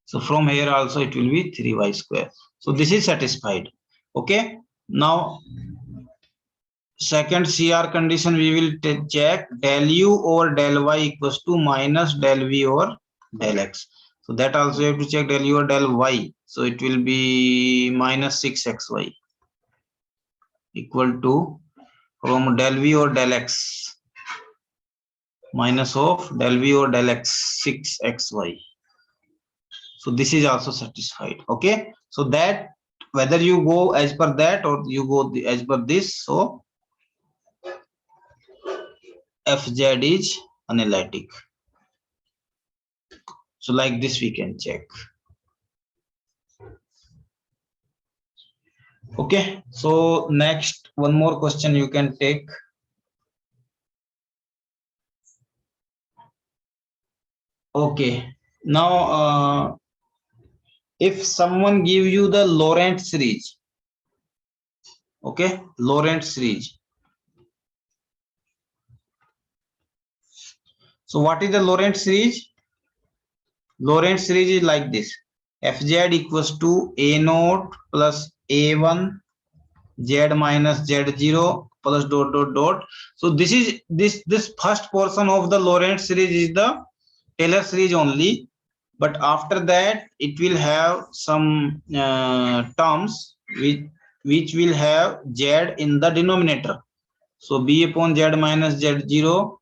So from here also it will be 3y square. So this is satisfied. Okay. Now second CR condition we will check del u over del y equals to minus del v over del x. So that also you have to check del u over del y. So it will be minus 6xy equal to from del v over del x minus of del v over del x 6xy. So this is also satisfied. Okay, so that whether you go as per that or you go as per this, so fz is analytic. So like this we can check. Okay, so next one more question you can take. Okay, now if someone give you the Laurent series, okay, Laurent series. So what is the Laurent series? Laurent series is like this: fz equals to a naught plus a1 z minus z0 plus dot dot dot. So this is this first portion of the Laurent series is the Taylor series only, but after that it will have some terms which will have z in the denominator. So b upon z minus z0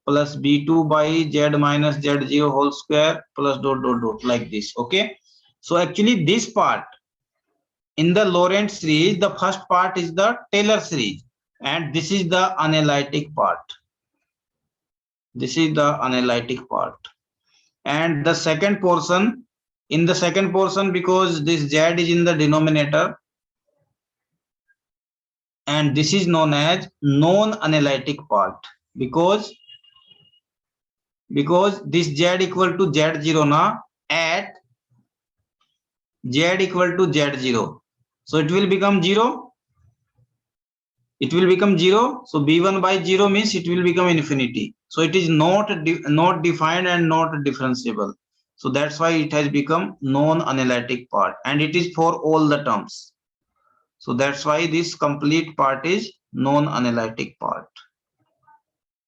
plus b2 by z minus z0 whole square plus dot dot dot, like this. Okay, so actually this part in the Laurent series, the first part is the Taylor series and this is the analytic part. This is the analytic part. And the second portion, in the second portion, because this z is in the denominator and this is known as non-analytic part, because this z equal to z0 na at z equal to z0, so it will become 0. It will become 0. So b1 by 0 means it will become infinity. So it is not defined and not differentiable. So that's why it has become non-analytic part and it is for all the terms. So that's why this complete part is non-analytic part.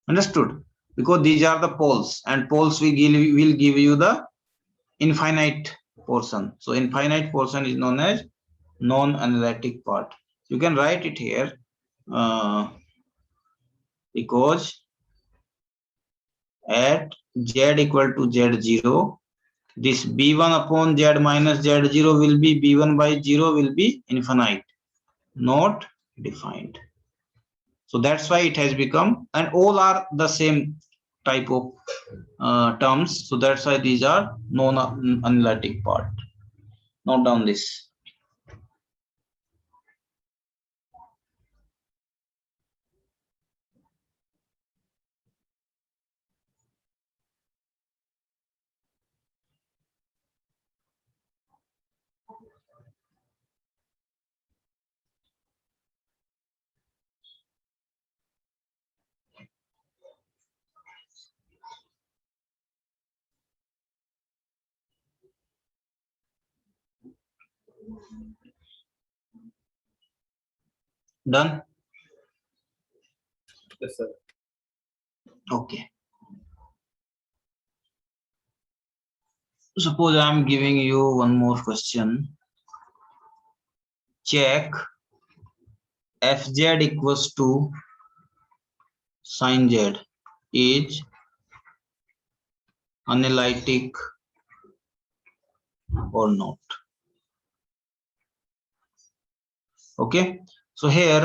Understood? Because these are the poles and poles will give you the infinite portion. So infinite portion is known as non-analytic part. You can write it here because at z equal to z0, this b1 upon z minus z0 will be b1 by 0 will be infinite, not defined. So that's why it has become, and all are the same type of terms. So that's why these are non-analytic part. Note down this. Done? Yes, sir. Okay. Suppose I am giving you one more question. Check fz equals to sin z is analytic or not. Okay. So here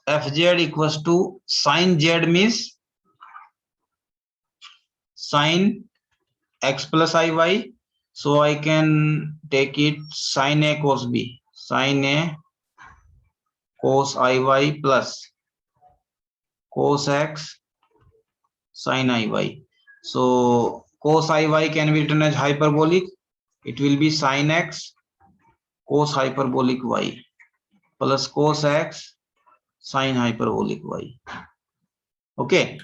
fz equals to sin z means sin x plus iy. So I can take it sin a cos b, sin a cos iy plus cos x sin iy. So cos iy can be written as hyperbolic. It will be sin x cos hyperbolic y plus cos x sin hyperbolic y. Okay.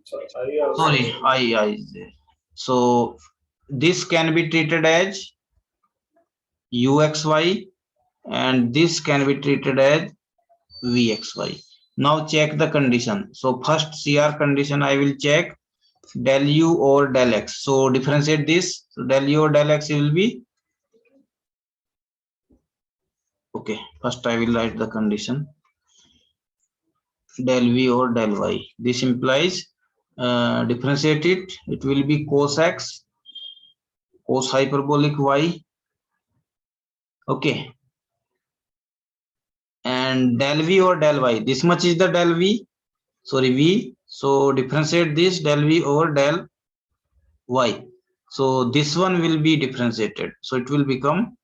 So I also. Sorry, I is there. So this can be treated as uxy and this can be treated as vxy. Now check the condition. So first CR condition I will check del u or del x. So differentiate this. So del u or del x will be, okay, first I will write the condition del v or del y. This implies differentiate it will be cos x cos hyperbolic y. Okay, and del v or del y, this much is the del v, sorry v. So differentiate this del v over del y. So this one will be differentiated. So it will become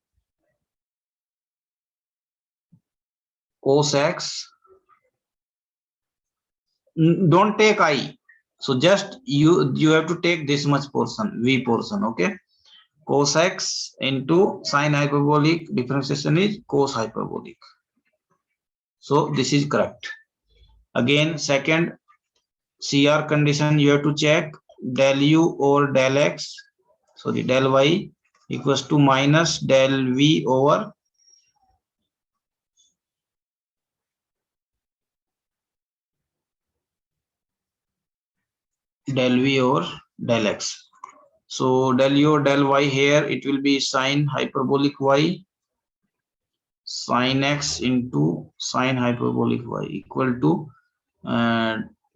cos x. Don't take I. So just you have to take this much portion, v portion. Okay, cos x into sin hyperbolic, differentiation is cos hyperbolic. So this is correct. Again, second CR condition you have to check del u or del x, sorry, del y equals to minus del v over del v over del x. So del u or del y here it will be sin hyperbolic y sin x into sin hyperbolic y equal to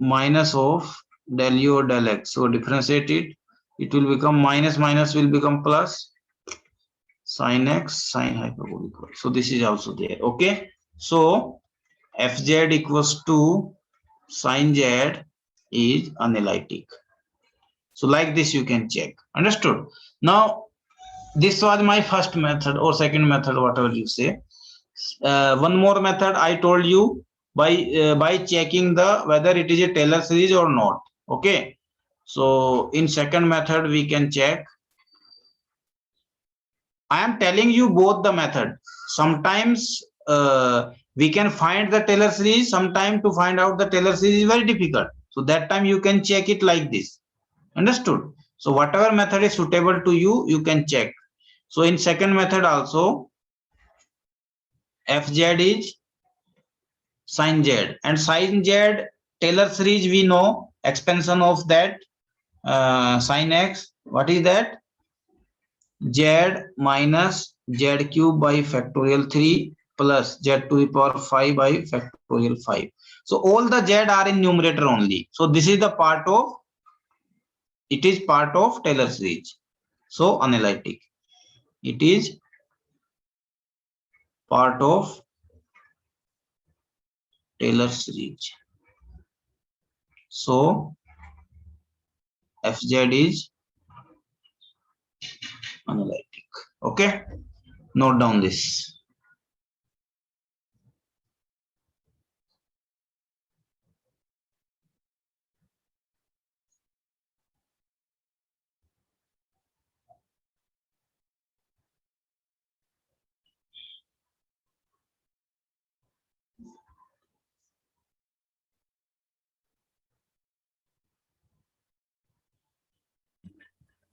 minus of del u or del x. So differentiate it will become minus will become plus sin x sin hyperbolic y. So this is also there. Okay, so fz equals to sin z is analytic. So like this you can check. Understood? Now this was my first method or second method, whatever you say. One more method I told you by checking the whether it is a Taylor series or not. Okay, so in second method we can check. I am telling you both the method. Sometimes we can find the Taylor series. Sometimes to find out the Taylor series is very difficult. So that time you can check it like this. Understood? So whatever method is suitable to you, you can check. So in second method also, fz is sin z, and sin z Taylor series we know expansion of that sin x. What is that? Z minus z cube by factorial 3 plus z to the power 5 by factorial 5. So all the z are in numerator only. So this is the part of, it is part of Taylor series. So analytic. It is part of Taylor series. So fz is analytic. Okay, note down this.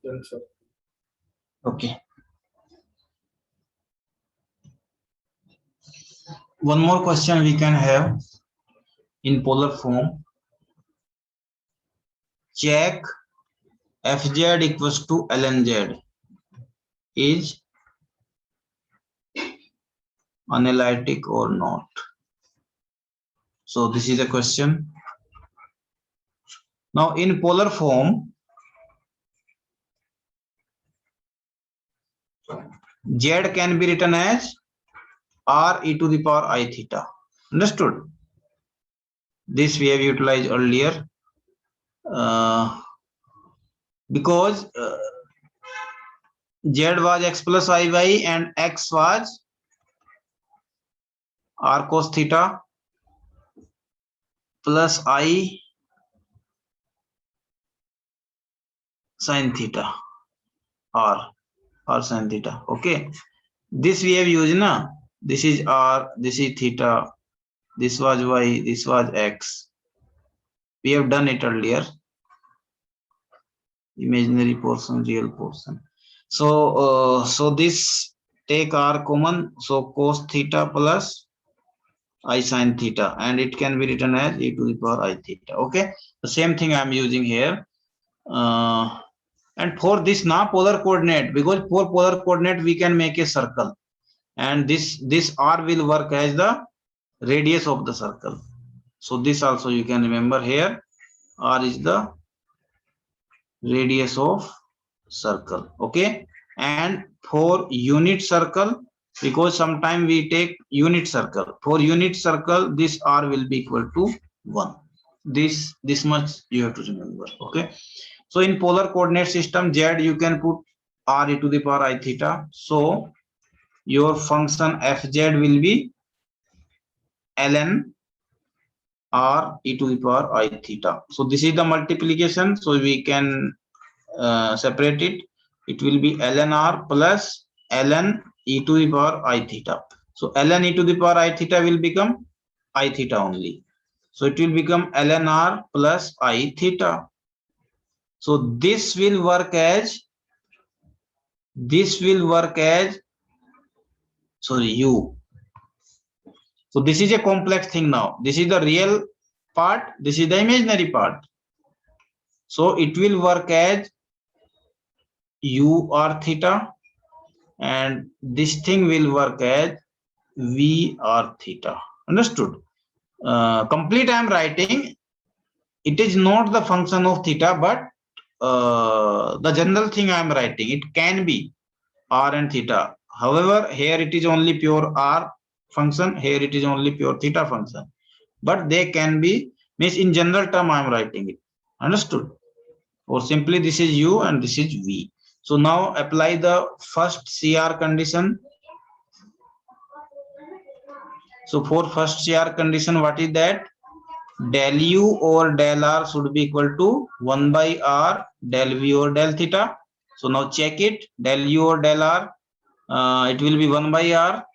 Done, sir. Okay. One more question we can have in polar form. Check fz equals to ln z is analytic or not. So this is a question. Now in polar form, z can be written as r e to the power I theta. Understood? This we have utilized earlier because z was x plus iy and x was r cos theta plus I sin theta r sin theta. Okay, this we have used na. This is r, this is theta, this was y, this was x. We have done it earlier. Imaginary portion, real portion. So so this take r common, so cos theta plus I sin theta, and it can be written as e to the power I theta. Okay, the same thing I am using here. And for this now polar coordinate, because for polar coordinate we can make a circle, and this r will work as the radius of the circle. So this also you can remember here, r is the radius of circle. Okay, and for unit circle, because sometime we take unit circle, for unit circle this r will be equal to 1. This much you have to remember. Okay, so in polar coordinate system z you can put r e to the power I theta. So your function fz will be ln r e to the power I theta. So this is the multiplication, so we can separate it. It will be ln r plus ln e to the power I theta. So ln e to the power I theta will become I theta only. So it will become ln r plus I theta. So this will work as sorry u. So this is a complex thing now. This is the real part, this is the imaginary part. So it will work as u r theta, and this thing will work as v r theta. Understood? Complete I am writing. It is not the function of theta, but the general thing I am writing. It can be r and theta. However, here it is only pure r function. Here it is only pure theta function. But they can be, means in general term I am writing it. Understood? Or simply this is u and this is v. So now apply the first CR condition. So for first CR condition, what is that? Del u over del r should be equal to 1 by r del v over del theta. So now check it. Del u over del r, it will be 1 by r,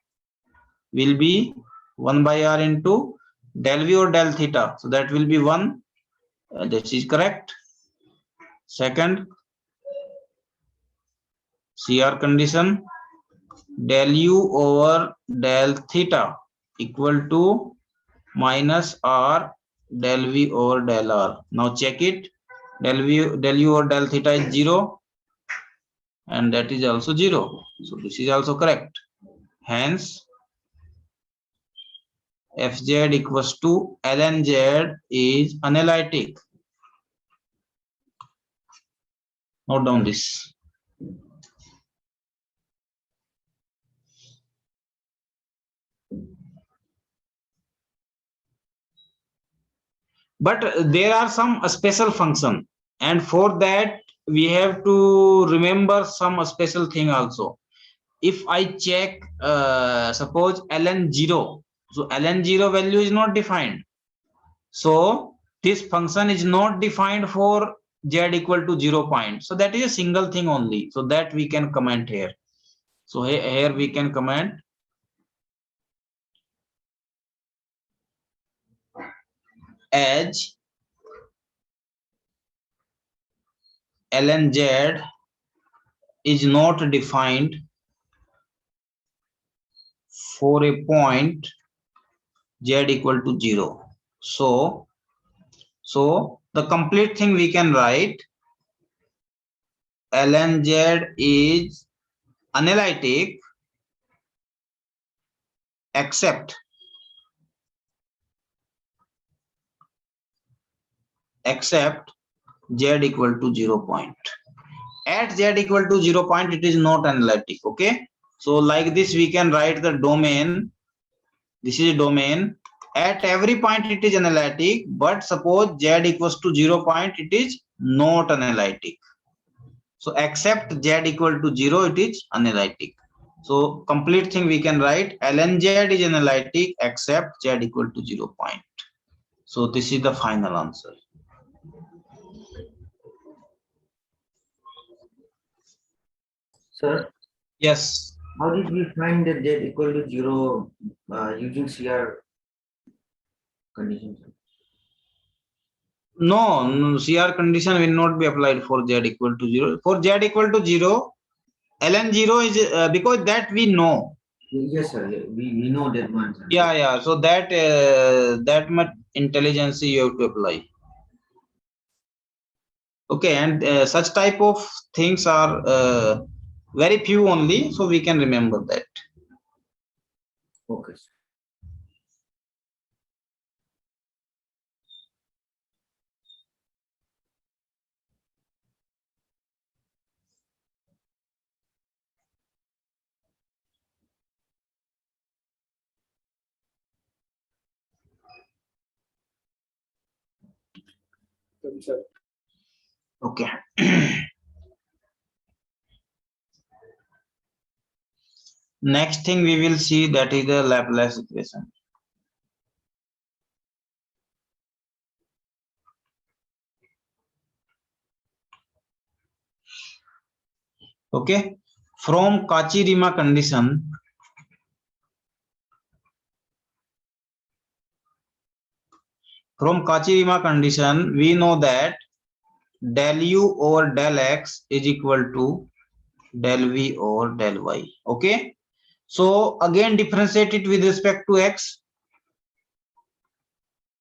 will be 1 by r into del v over del theta. So that will be 1. This is correct. Second CR condition, del u over del theta equal to minus r del v over del r. Now check it. Del u over del theta is 0. and that is also 0. So this is also correct. Hence, Fz equals to Lnz is analytic. Note down this. But there are some special function, and for that we have to remember some special thing also. If I check, suppose ln0, so ln0 value is not defined. So this function is not defined for z equal to 0 point. So that is a single thing only. So that we can comment here. So here we can comment as lnz is not defined for a point z equal to 0. So the complete thing we can write lnz is analytic except z equal to 0 point. At z equal to 0 point, it is not analytic. Okay, so like this we can write the domain. This is a domain. At every point it is analytic, but suppose z equals to 0 point, it is not analytic. So except z equal to 0, it is analytic. So complete thing we can write lnz is analytic except z equal to 0 point. So this is the final answer. Sir, Yes. how did we find that z equal to 0 using CR condition? No, CR condition will not be applied for z equal to 0. For z equal to 0, ln0 is because that we know. Yes, sir. We know that one. Sir. Yeah. So that much intelligence you have to apply. Okay, and such type of things are very few only, so we can remember that. Okay. Okay. Next thing we will see, that is the Laplace equation. Okay, from Cauchy-Riemann condition, we know that del u over del x is equal to del v over del y. Okay, so again differentiate it with respect to x.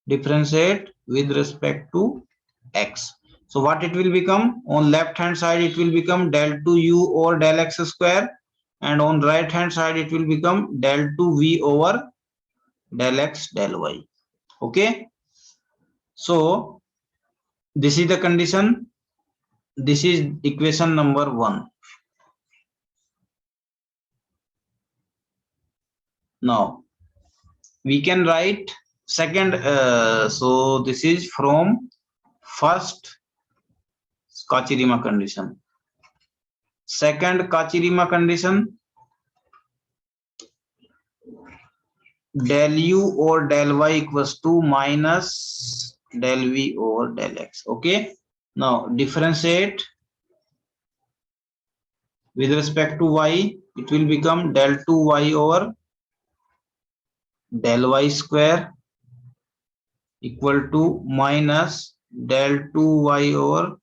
Differentiate with respect to x. So what it will become? On left hand side it will become del 2u over del x square, and on right hand side it will become del 2v over del x del y. Okay, so this is the condition. This is equation number 1. Now we can write second. So this is from first Cauchy-Riemann condition. Second Cauchy-Riemann condition, del u over del y equals to minus del v over del x. Okay, now differentiate with respect to y, it will become del 2y over del y square equal to minus del 2y over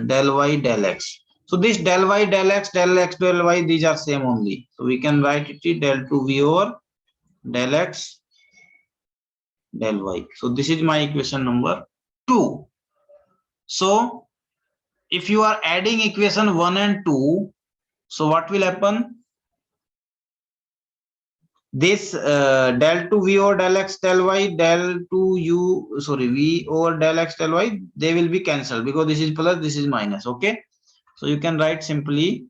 del y del x. So this del y del x del y, these are same only. So we can write it del 2v over del x del y. So this is my equation number 2. So if you are adding equation 1 and 2, so what will happen? This del 2 v over del x del y, del 2 u, sorry, v over del x del y, they will be cancelled because this is plus, this is minus. Okay, so you can write simply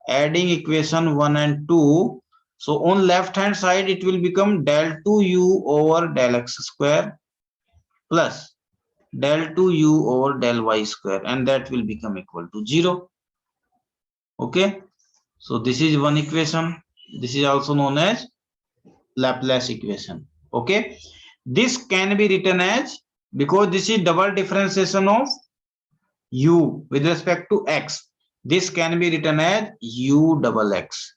adding equation 1 and 2. So on left hand side it will become del 2 u over del x square plus del 2 u over del y square, and that will become equal to 0. Okay, so this is one equation. This is also known as Laplace equation. Okay, this can be written as, because this is double differentiation of u with respect to x, this can be written as u double x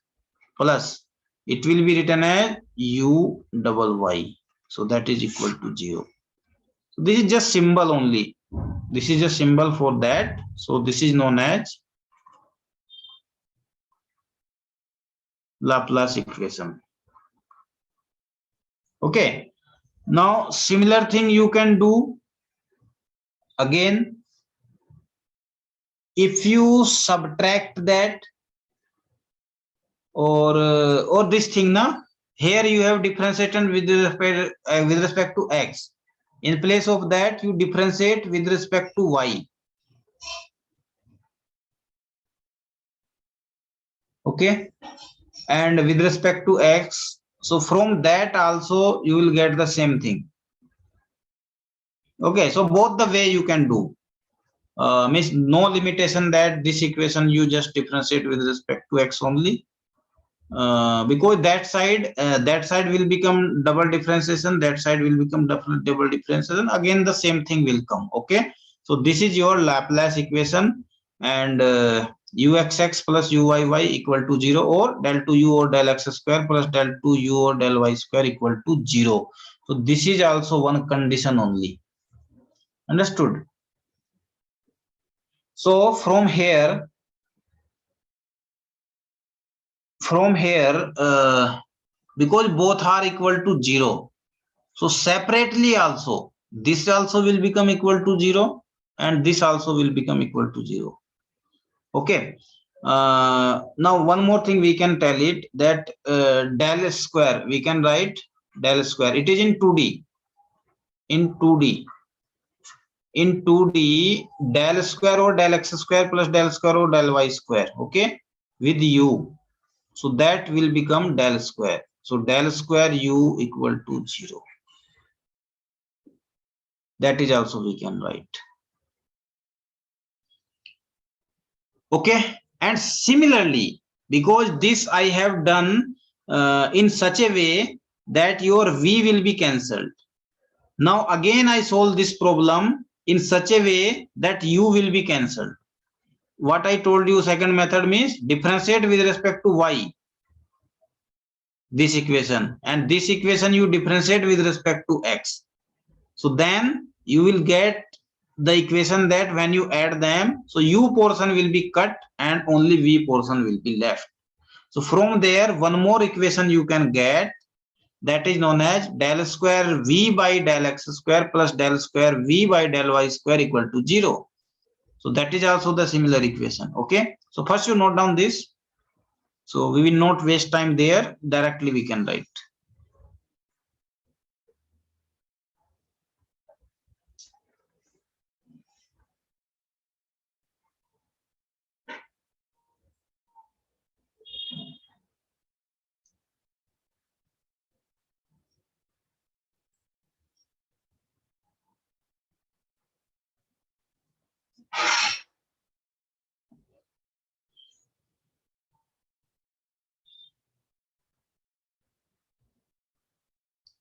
plus it will be written as u double y, so that is equal to 0. So this is just symbol only, this is a symbol for that, so this is known as Laplace equation. Okay, now similar thing you can do again. If you subtract that or this thing now, here you have differentiated with respect to x. In place of that you differentiate with respect to y. Okay, and with respect to x, so from that also you will get the same thing. Okay, so both the way you can do, means no limitation that this equation you just differentiate with respect to x only, because that side will become double differentiation, that side will become double differentiation, again the same thing will come. Okay, so this is your Laplace equation, and uxx plus uyy equal to 0, or del 2u or del x square plus del 2u or del y square equal to 0. So this is also one condition only. Understood? So from here because both are equal to 0, so separately also this also will become equal to 0 and this also will become equal to 0. Okay, now one more thing we can tell it, that del square, we can write del square, it is in 2D. In 2D del square or del x square plus del square or del y square, okay, with u, so that will become del square. So del square u equal to 0. That is also we can write. Okay, and similarly, because this I have done in such a way that your v will be cancelled. Now again I solve this problem in such a way that u will be cancelled. What I told you, second method means differentiate with respect to y, this equation, and this equation you differentiate with respect to x. So then you will get the equation that when you add them, so u portion will be cut and only v portion will be left. So from there one more equation you can get, that is known as del square v by del x square plus del square v by del y square equal to 0. So that is also the similar equation. Okay, so first you note down this, so we will not waste time there, directly we can write.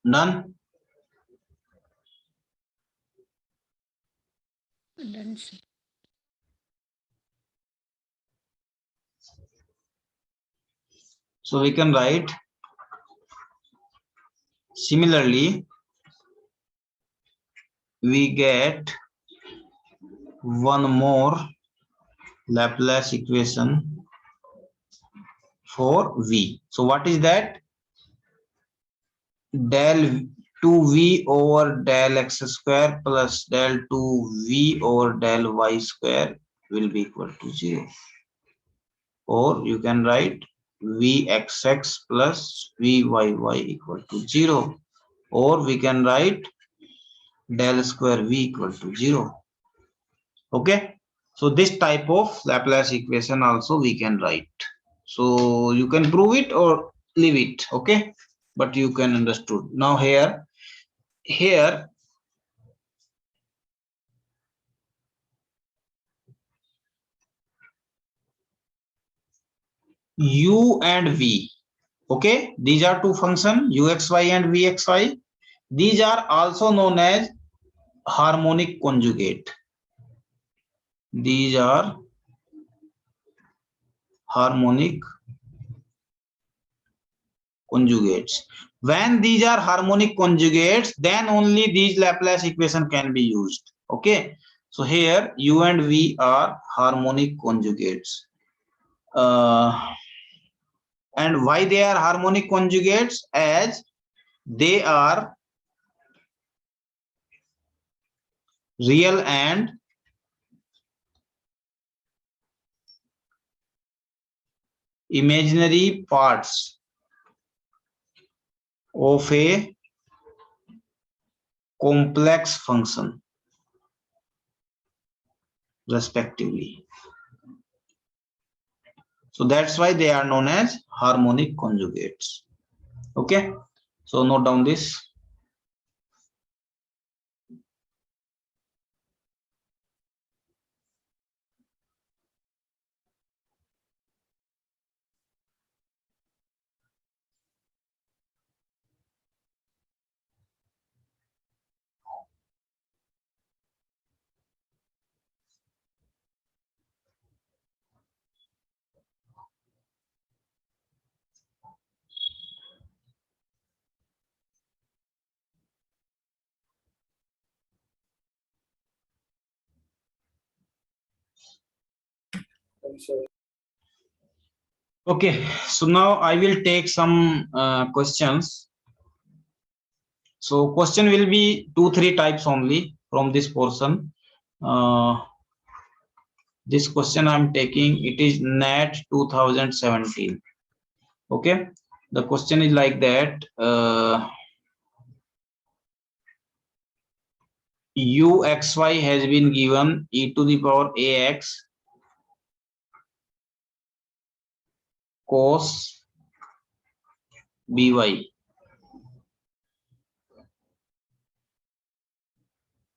Done? Done, sir. So we can write similarly we get one more Laplace equation for v. So what is that? Del 2v over del x square plus del 2v over del y square will be equal to 0. Or you can write vxx plus vyy equal to 0. Or we can write del square v equal to 0. Okay. So this type of Laplace equation also we can write. So you can prove it or leave it. Okay. But you can understood. Now here u and v. Okay. These are two functions uxy and vxy. These are also known as harmonic conjugate. These are harmonic conjugates. When these are harmonic conjugates, then only these Laplace equation can be used. Okay. So here u and v are harmonic conjugates. And why they are harmonic conjugates? As they are real and imaginary parts of a complex function respectively. So that's why they are known as harmonic conjugates. Okay. So note down this. I'm sorry. Okay, so now I will take some questions. So question will be 2-3 types only from this portion. This question I'm taking, it is NET 2017. Okay, the question is like that. uxy has been given e to the power ax cos by.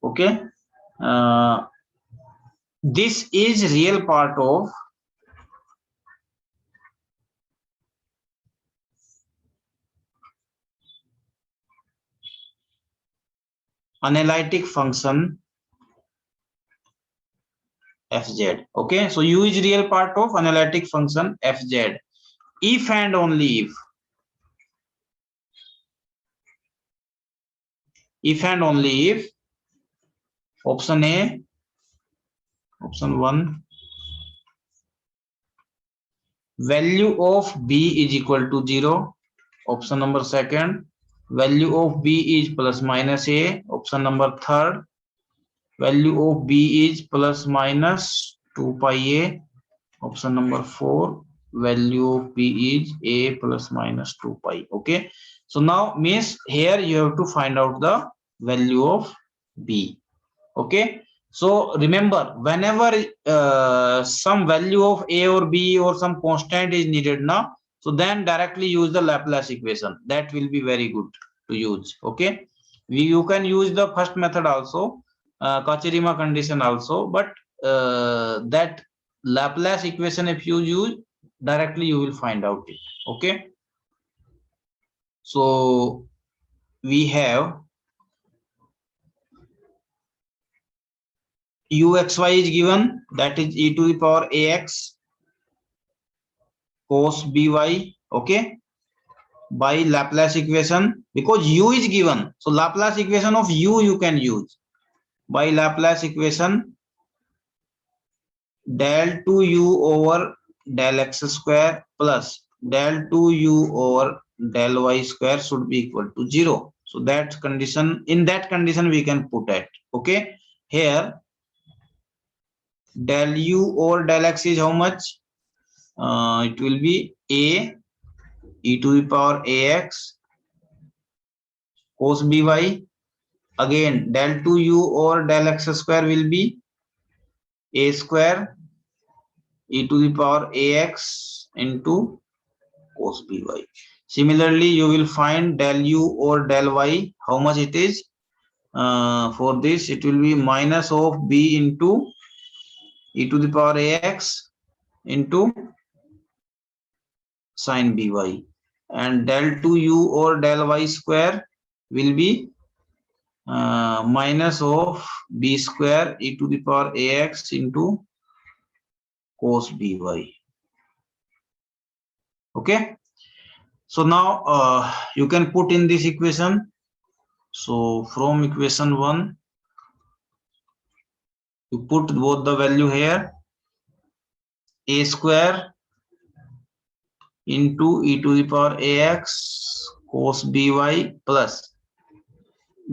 Okay, this is real part of analytic function fz. Okay, so u is real part of analytic function fz if and only if and only if option A, option 1, value of b is equal to 0. Option number 2, value of b is plus minus a. Option number 3, value of b is plus minus 2 pi a. Option number 4, value of b is a plus minus 2 pi. Okay, so now means here you have to find out the value of b. Okay, so remember, whenever some value of a or b or some constant is needed now, so then directly use the Laplace equation. That will be very good to use. Okay, you can use the first method also, Kachirima condition also, but that Laplace equation, if you use directly, you will find out it. Okay, so we have uxy is given, that is e to the power ax cos by. Okay, by Laplace equation, because u is given, so Laplace equation of u you can use. By Laplace equation del 2u over del x square plus del 2u over del y square should be equal to 0. So that condition, in that condition we can put it. Okay, here del u over del x is how much? It will be a e to the power ax cos by. Again del 2u over del x square will be a square e to the power ax into cos by. Similarly, you will find del u over del y. How much it is? For this, it will be minus of b into e to the power ax into sin by, and del 2u over del y square will be minus of b square e to the power ax into cos by. Okay, so now you can put in this equation. So from equation 1 you put both the value here, a square into e to the power ax cos by plus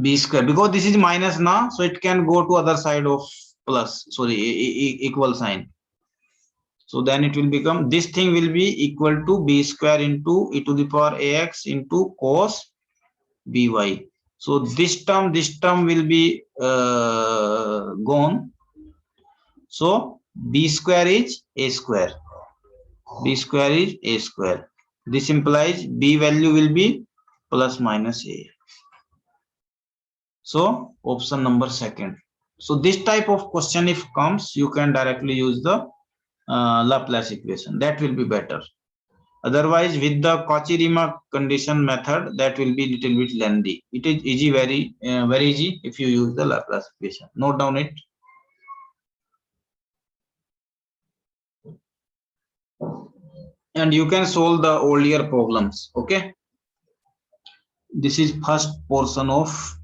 b square, because this is minus now, so it can go to other side of plus, sorry, equal sign. So then it will become, this thing will be equal to b square into e to the power ax into cos by. So this term will be gone. So b square is a square. B square is a square. This implies b value will be plus minus a. So option number second. So this type of question if comes, you can directly use the Laplace equation. That will be better. Otherwise, with the Cauchy-Riemann condition method, that will be little bit lengthy. It is easy, very easy if you use the Laplace equation. Note down it. And you can solve the earlier problems. Okay. This is first portion of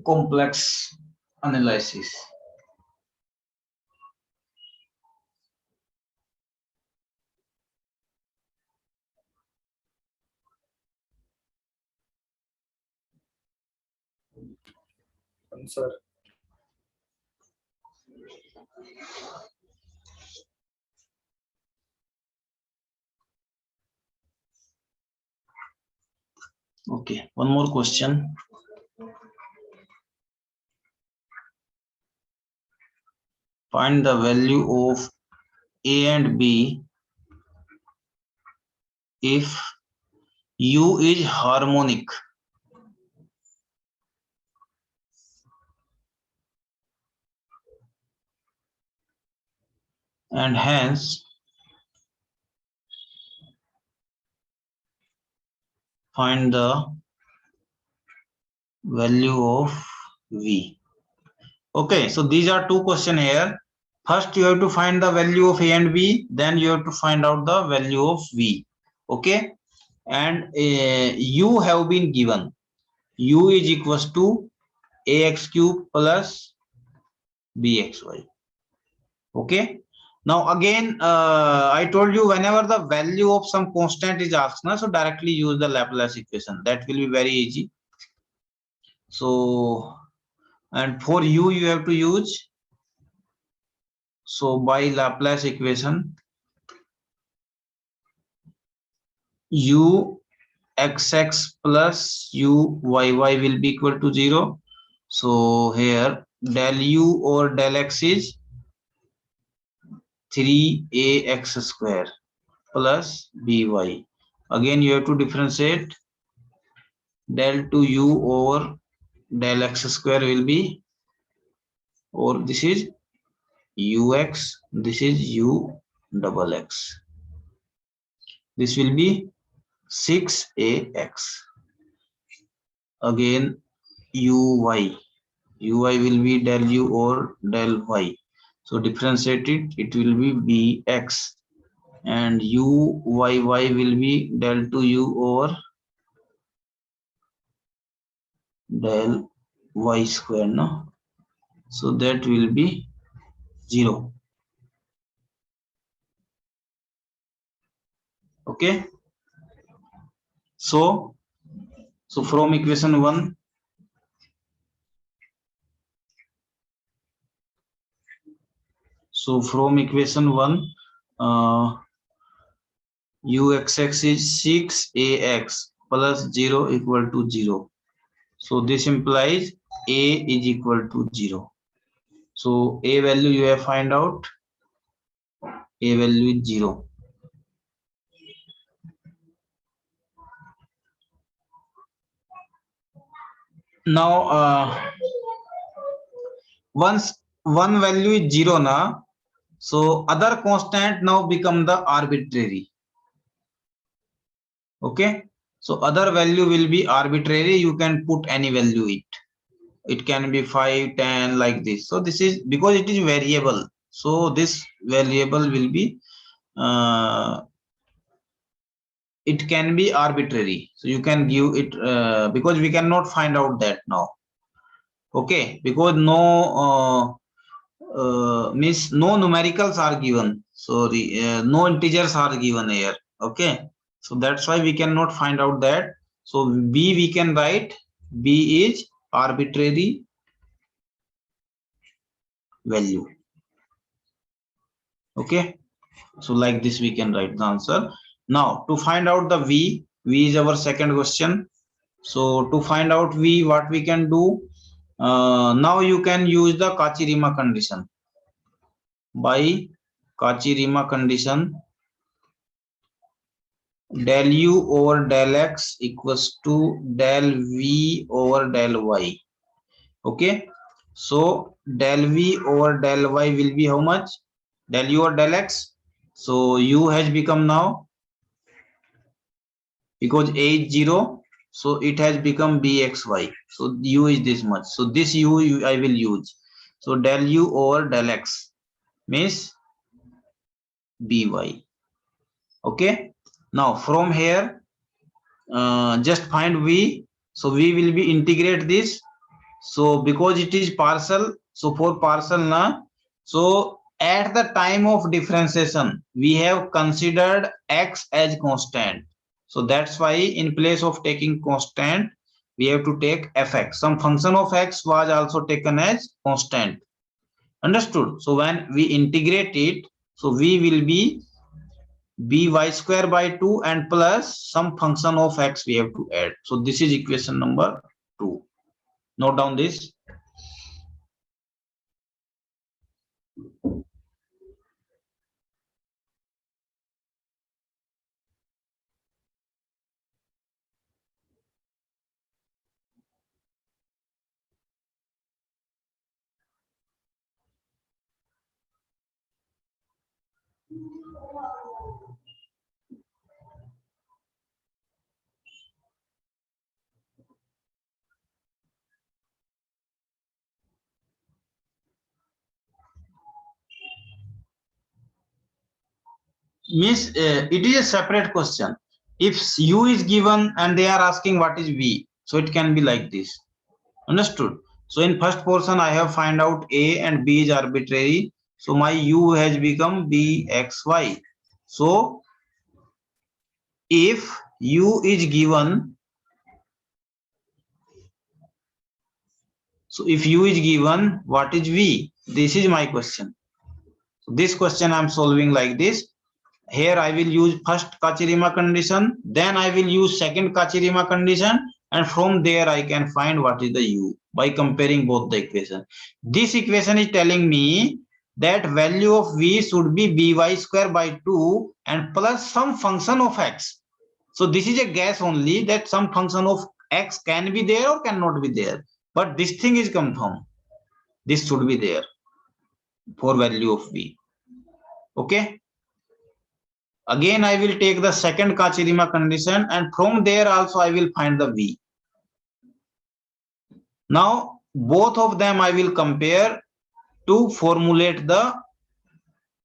complex analysis. Answer. Okay, one more question. Find the value of A and B if U is harmonic and hence find the value of V. Okay, so these are two questions here. First, you have to find the value of A and B, then you have to find out the value of V. Okay, and U have been given. U is equals to ax cube plus bxy. Okay. Now again, I told you whenever the value of some constant is asked, so directly use the Laplace equation. That will be very easy. So, and for U, you have to use, so by Laplace equation, U xx plus U yy will be equal to 0. So here del U or del x is 3ax square plus by. Again, you have to differentiate del 2u over del x square will be, or this is ux, this is u double x. This will be 6ax. Again, uy will be del u or del y. So differentiate it, it will be bx, and uyy will be del 2u over del y square, no? So that will be 0. Okay. So So from equation 1, uxx is 6ax plus 0 equal to 0. So this implies a is equal to 0. So a value you have find out, a value is 0. Now once one value is 0 na, so other constant now become the arbitrary. Okay, so other value will be arbitrary, you can put any value it can be 5, 10 like this. So this is because it is variable, so this variable will be it can be arbitrary, so you can give it because we cannot find out that now. Okay, because no means no numericals are given, sorry, no integers are given here. Okay, so that's why we cannot find out that. So b we can write b is arbitrary value. Okay, so like this we can write the answer. Now to find out the v is our second question. So to find out v, what we can do, now you can use the Cauchy-Riemann condition. By Cauchy-Riemann condition, del u over del x equals to del v over del y. Okay, so del v over del y will be how much? Del u over del x. So u has become now, because a is 0, so it has become bxy. So u is this much. So this u I will use. So del u over del x means by. Okay, now from here just find v. So we will be integrate this. So because it is partial, so for partial na, so at the time of differentiation we have considered x as constant. So that's why in place of taking constant we have to take fx. Some function of x was also taken as constant. Understood? So when we integrate it, so v will be by square by 2 and plus some function of x we have to add. So this is equation number 2. Note down this. Means it is a separate question. If u is given and they are asking what is v, so it can be like this. Understood? So in first portion I have find out a and b is arbitrary, so my u has become bxy. So if u is given, so if u is given, what is v? This is my question. So this question I am solving like this. Here I will use first Cauchy-Riemann condition, then I will use second Cauchy-Riemann condition, and from there I can find what is the u by comparing both the equation. This equation is telling me that value of v should be by square by 2 and plus some function of x. So this is a guess only that some function of x can be there or cannot be there, but this thing is confirmed. This should be there for value of v. Okay. Again, I will take the second Cauchy-Riemann condition and from there also I will find the v. Now, both of them I will compare to formulate the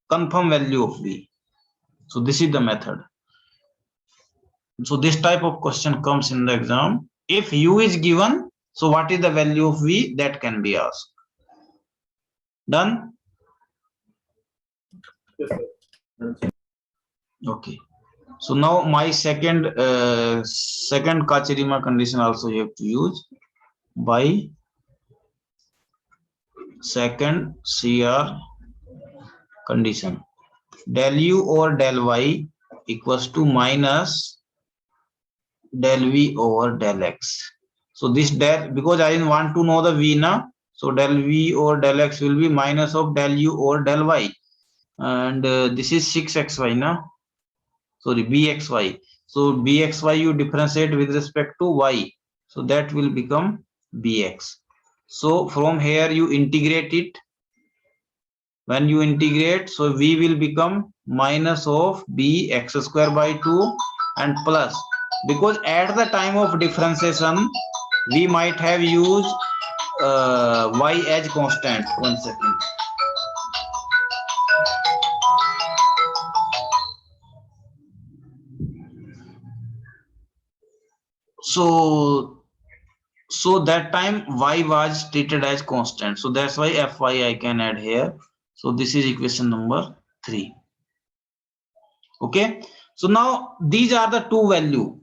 confirm value of v. So this is the method. So this type of question comes in the exam. If u is given, so what is the value of v? That can be asked. Done? Yes, sir. Okay. So now my second Kachirima condition also you have to use by second CR condition. Del u over del y equals to minus del v over del x. So this del, because I didn't want to know the v na, so del v over del x will be minus of del u over del y, and this is 6xy na, sorry bxy. So bxy you differentiate with respect to y, so that will become bx. So from here you integrate it. When you integrate, so v will become minus of bx square by 2 and plus, because at the time of differentiation we might have used y as constant. 1 second. So that time y was treated as constant, so that's why fy I can add here. So this is equation number 3. Okay, so now these are the two value.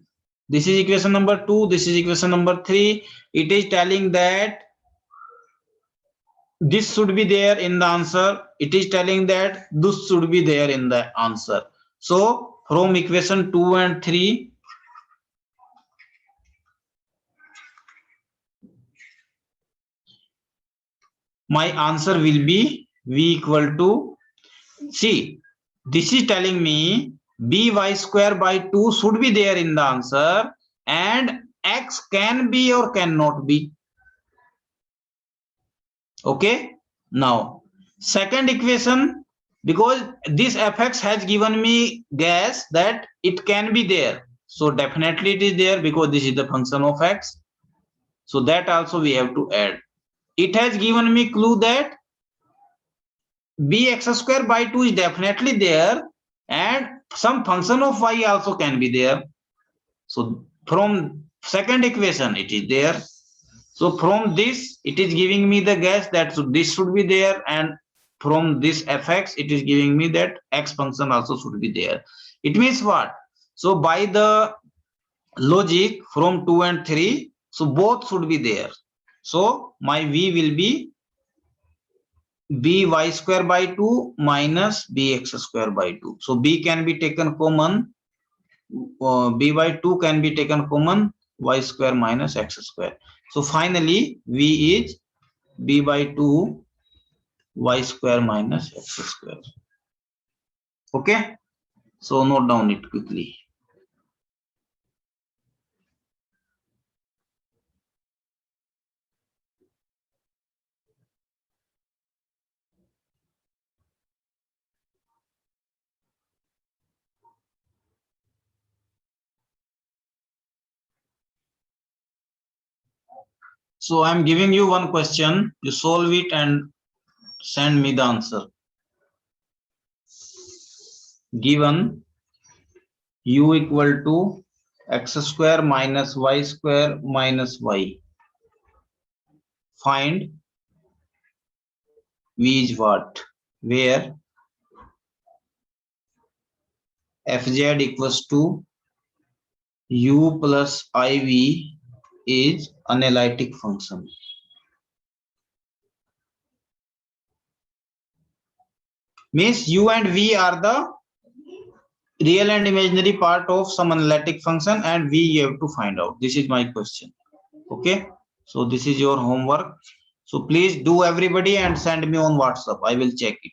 This is equation number 2, this is equation number 3. It is telling that this should be there in the answer. It is telling that this should be there in the answer. So from equation 2 and 3, my answer will be v equal to, see, this is telling me by square by 2 should be there in the answer, and x can be or cannot be. Okay, now second equation, because this fx has given me guess that it can be there, so definitely it is there because this is the function of x, so that also we have to add. It has given me clue that bx square by 2 is definitely there, and some function of y also can be there. So from second equation it is there. So from this it is giving me the guess that this should be there, and from this fx it is giving me that x function also should be there. It means what? So by the logic from 2 and 3, so both should be there. So my v will be by square by 2 minus bx square by 2. So b can be taken common, b by 2 can be taken common, y square minus x square. So finally v is b by 2 y square minus x square. Okay, so note down it quickly. So I'm giving you one question, you solve it and send me the answer. Given u equal to x square minus y square minus y, find v is what? Where fz equals to u plus iv is analytic function. Means u and v are the real and imaginary part of some analytic function, and we have to find out. This is my question. Okay, so this is your homework. So please do everybody and send me on WhatsApp. I will check it.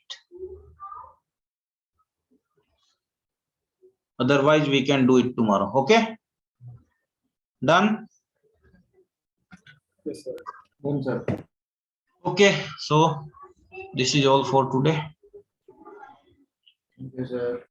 Otherwise we can do it tomorrow. Okay, done? Yes, sir. Sir. Okay, so this is all for today. Thank you, sir.